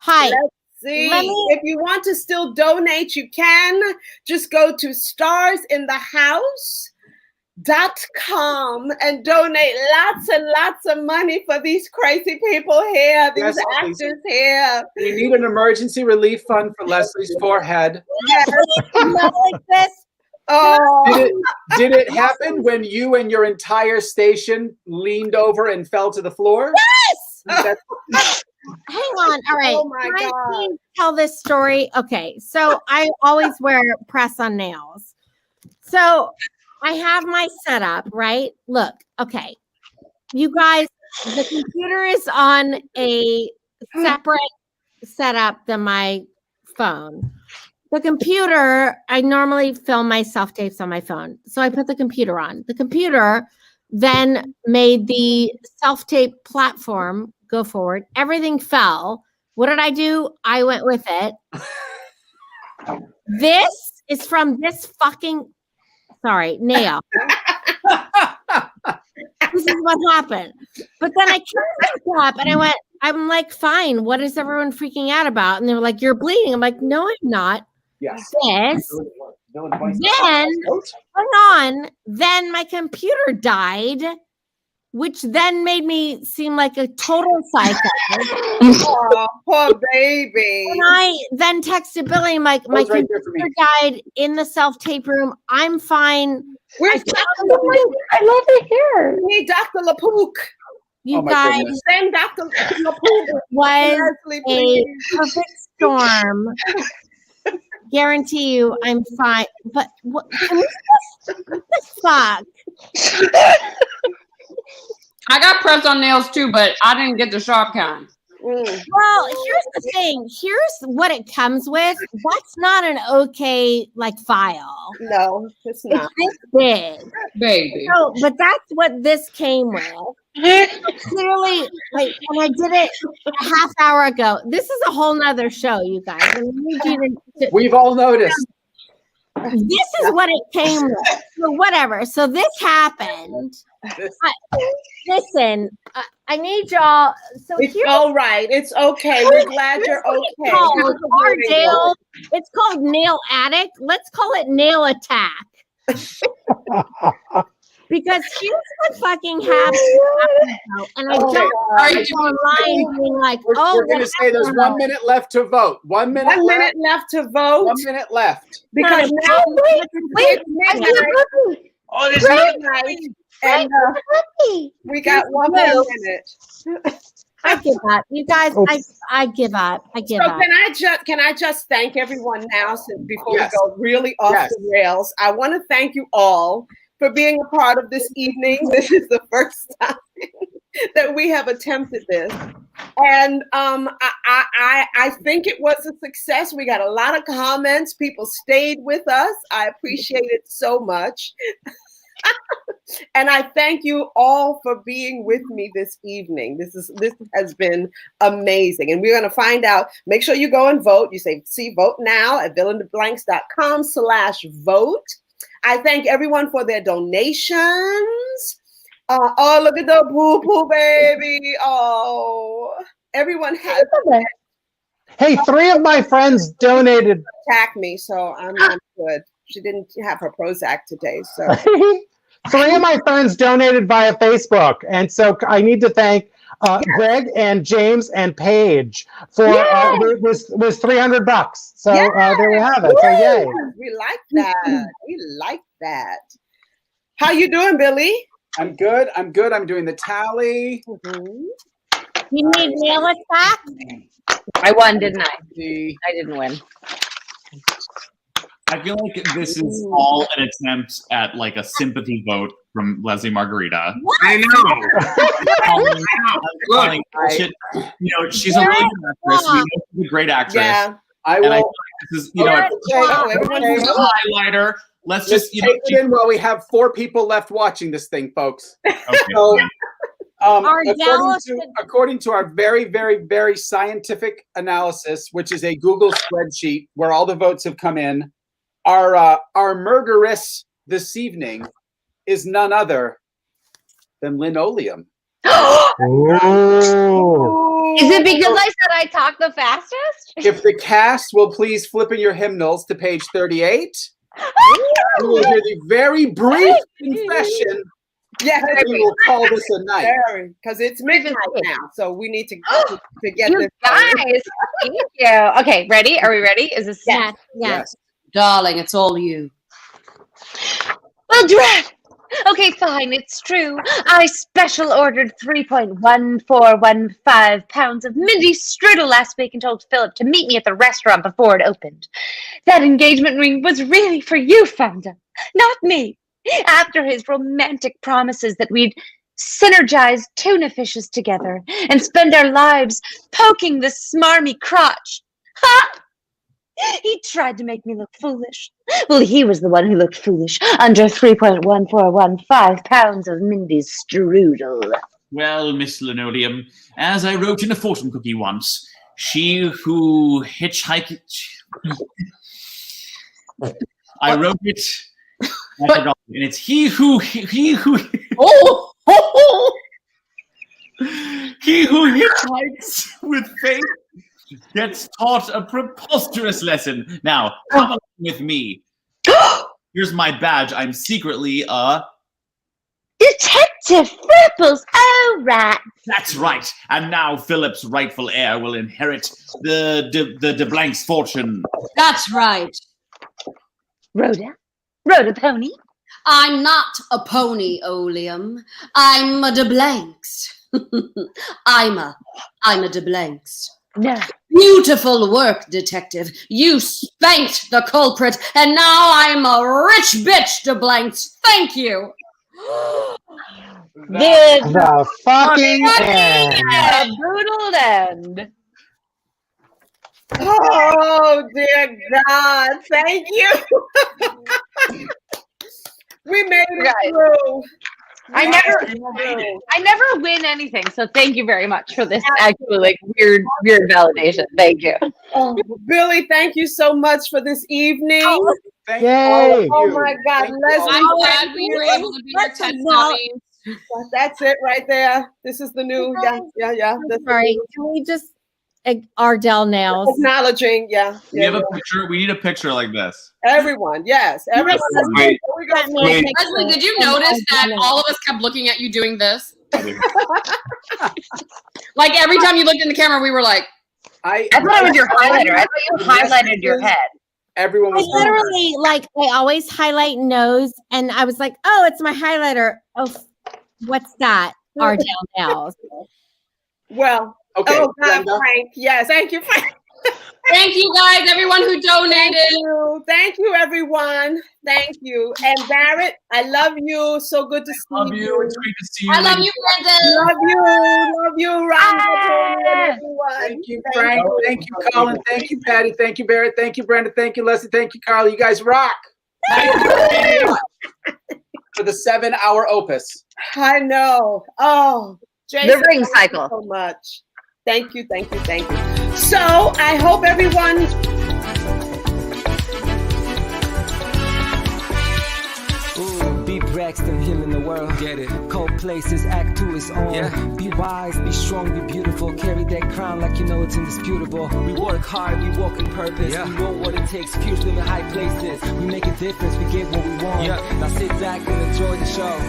Hi. Let's see. If you want to still donate, you can. Just go to StarsInTheHouse.com and donate lots and lots of money for these crazy people here, these actors here. We need an emergency relief fund for Leslie's forehead. Yes. Like this. Oh. Did it happen when you and your entire station leaned over and fell to the floor? Yes. Hang on. All right. Oh my Can I God. please tell this story? Okay. So I always wear press on nails. So I have my setup, right? Look, okay. You guys, the computer is on a separate setup than my phone. The computer, I normally film my self-tapes on my phone. So I put the computer on. The computer then made the self-tape platform go forward. Everything fell. What did I do? I went with it. This is from this fucking, sorry, nail. This is what happened. But then I came up and I'm like, fine, what is everyone freaking out about? And they were like, you're bleeding. I'm like, no, I'm not. Yes. Then my computer died, which then made me seem like a total psycho. Oh, poor baby. And I then texted Billy, I'm like, my computer died in the self-tape room. I'm fine. Where's Dr. I love it here. We need Dr. LaPook. You guys, send Dr. LaPook. Was Lesli, a perfect storm. Guarantee you, I'm fine. But what the fuck? I got press on nails too, but I didn't get the sharp kind. Well, here's the thing. Here's what it comes with. That's not an okay file. No, it's not. It's big, baby. So, but that's what this came with. Clearly, and I did it a half hour ago. This is a whole nother show, you guys. I need you to We've all noticed. This is what it came with. So whatever. So this happened. Listen, I need y'all. So it's all right. It's okay. We're glad you're okay. It's called Nail Addict. Let's call it Nail Attack. Because here's what fucking happened. And I don't go online being like, we're going to say there's 1 minute left to vote. 1 minute left. 1 minute left to vote. 1 minute left. Because now wait. Oh, there's midnight. And we got 1 more minute. I give up. You guys, I give up. I give up. Can I just thank everyone now before we go really off the rails? I want to thank you all for being a part of this evening. This is the first time that we have attempted this. And I think it was a success. We got a lot of comments. People stayed with us. I appreciate it so much. And I thank you all for being with me this evening. This has been amazing. And we're going to find out. Make sure you go and vote. You see vote now at DeBlanks.com/vote. I thank everyone for their donations. Oh, look at the poo-poo baby. Oh, everyone has. Hey, 3 of my friends donated. Attack me, so I'm good. She didn't have her Prozac today, so. 3 of my friends donated via Facebook, and so I need to thank Greg and James and Paige for it was $300. So there we have it. So yay! We like that. We like that. How you doing, Billy? I'm good. I'm doing the tally. You need Nail Attack? I won, didn't I? I didn't win. I feel like this is all an attempt at a sympathy vote from Lesli Margarita. What? I know. Bullshit. She's a really good actress. We know she's a great actress. Yeah, I will. And I feel like this is, it's a highlighter. Let's just take it in while we have 4 people left watching this thing, folks. Okay. So, according to our very, very, very scientific analysis, which is a Google spreadsheet where all the votes have come in, our murderess this evening is none other than linoleum. Is it because I said I talk the fastest? If the cast will please flip in your hymnals to page 38, you will hear the very brief confession. Yeah, we will call this a night. Because it's midnight now, so we need to get you this. Guys, thank you. Okay, ready? Are we ready? Is this yes. Darling, it's all you. Well, drat. Okay, fine, it's true. I special ordered 3.1415 pounds of Mindy strudel last week and told Philip to meet me at the restaurant before it opened. That engagement ring was really for you, Fonda, not me. After his romantic promises that we'd synergize tuna fishes together and spend our lives poking the smarmy crotch. Ha! He tried to make me look foolish. Well, he was the one who looked foolish under 3.1415 pounds of Mindy's strudel. Well, Miss Linoleum, as I wrote in a fortune cookie once, she who hitchhiked... I wrote it. I forgot. And it's he who he who hitchhikes with faith gets taught a preposterous lesson. Now, come along with me. Here's my badge. I'm secretly a Detective Frappels. Oh, right. That's right. And now Philip's rightful heir will inherit the DeBlanks fortune. That's right. Rhoda Pony. I'm not a pony, Oleum. I'm a DeBlanks. I'm a DeBlanks. No. Beautiful work, detective. You spanked the culprit, and now I'm a rich bitch, DeBlanks. Thank you. The fucking end. The brutal end. Oh dear God! Thank you. We made it through. I never win anything, so thank you very much for this actually like weird validation. Thank you. Oh, Billy, thank you so much for this evening. Thank Yay. you. Oh my God, Leslie, I'm glad we were able to be your test dummies. that's it right there. This is the new, yeah. That's Sorry, can we just Ardell nails? Acknowledging, yeah. We have a picture. We need a picture like this. Everyone, yes. Everyone. Wait. Leslie, did you notice that all of us kept looking at you doing this? Like every time you looked in the camera, we were like, I thought it was your highlighter. I thought you highlighted your head. Everyone was literally like I always highlight nose, and I was like, oh, it's my highlighter. Oh, what's that? Ardell nails. Well, okay. Oh God, Brenda. Frank. Yes, thank you, Frank. thank you guys, everyone who donated. Thank you, everyone. Thank you. And Barrett, I love you. So good to see you. Love you. It's great to see you. I love you, Brenda. Love you, Rhonda, everyone. Thank you, Frank. Thank you, Colin. Thank you, Patti. Thank you, Barrett. Thank you, Brenda. Thank you, Leslie. Thank you, Carly. You guys rock. For the 7-hour opus. I know. Oh, Jason, The ring thank you cycle. so much. Thank you. So I hope everyone. Ooh, be Braxton, healing the world. Get it. Cold places, act to its own. Yeah. Be wise, be strong, be beautiful. Carry that crown like you know it's indisputable. We work hard, we walk in purpose. Yeah. We know what it takes, fuse them in high places. We make a difference, we get what we want. Yeah. Now sit back and enjoy the show.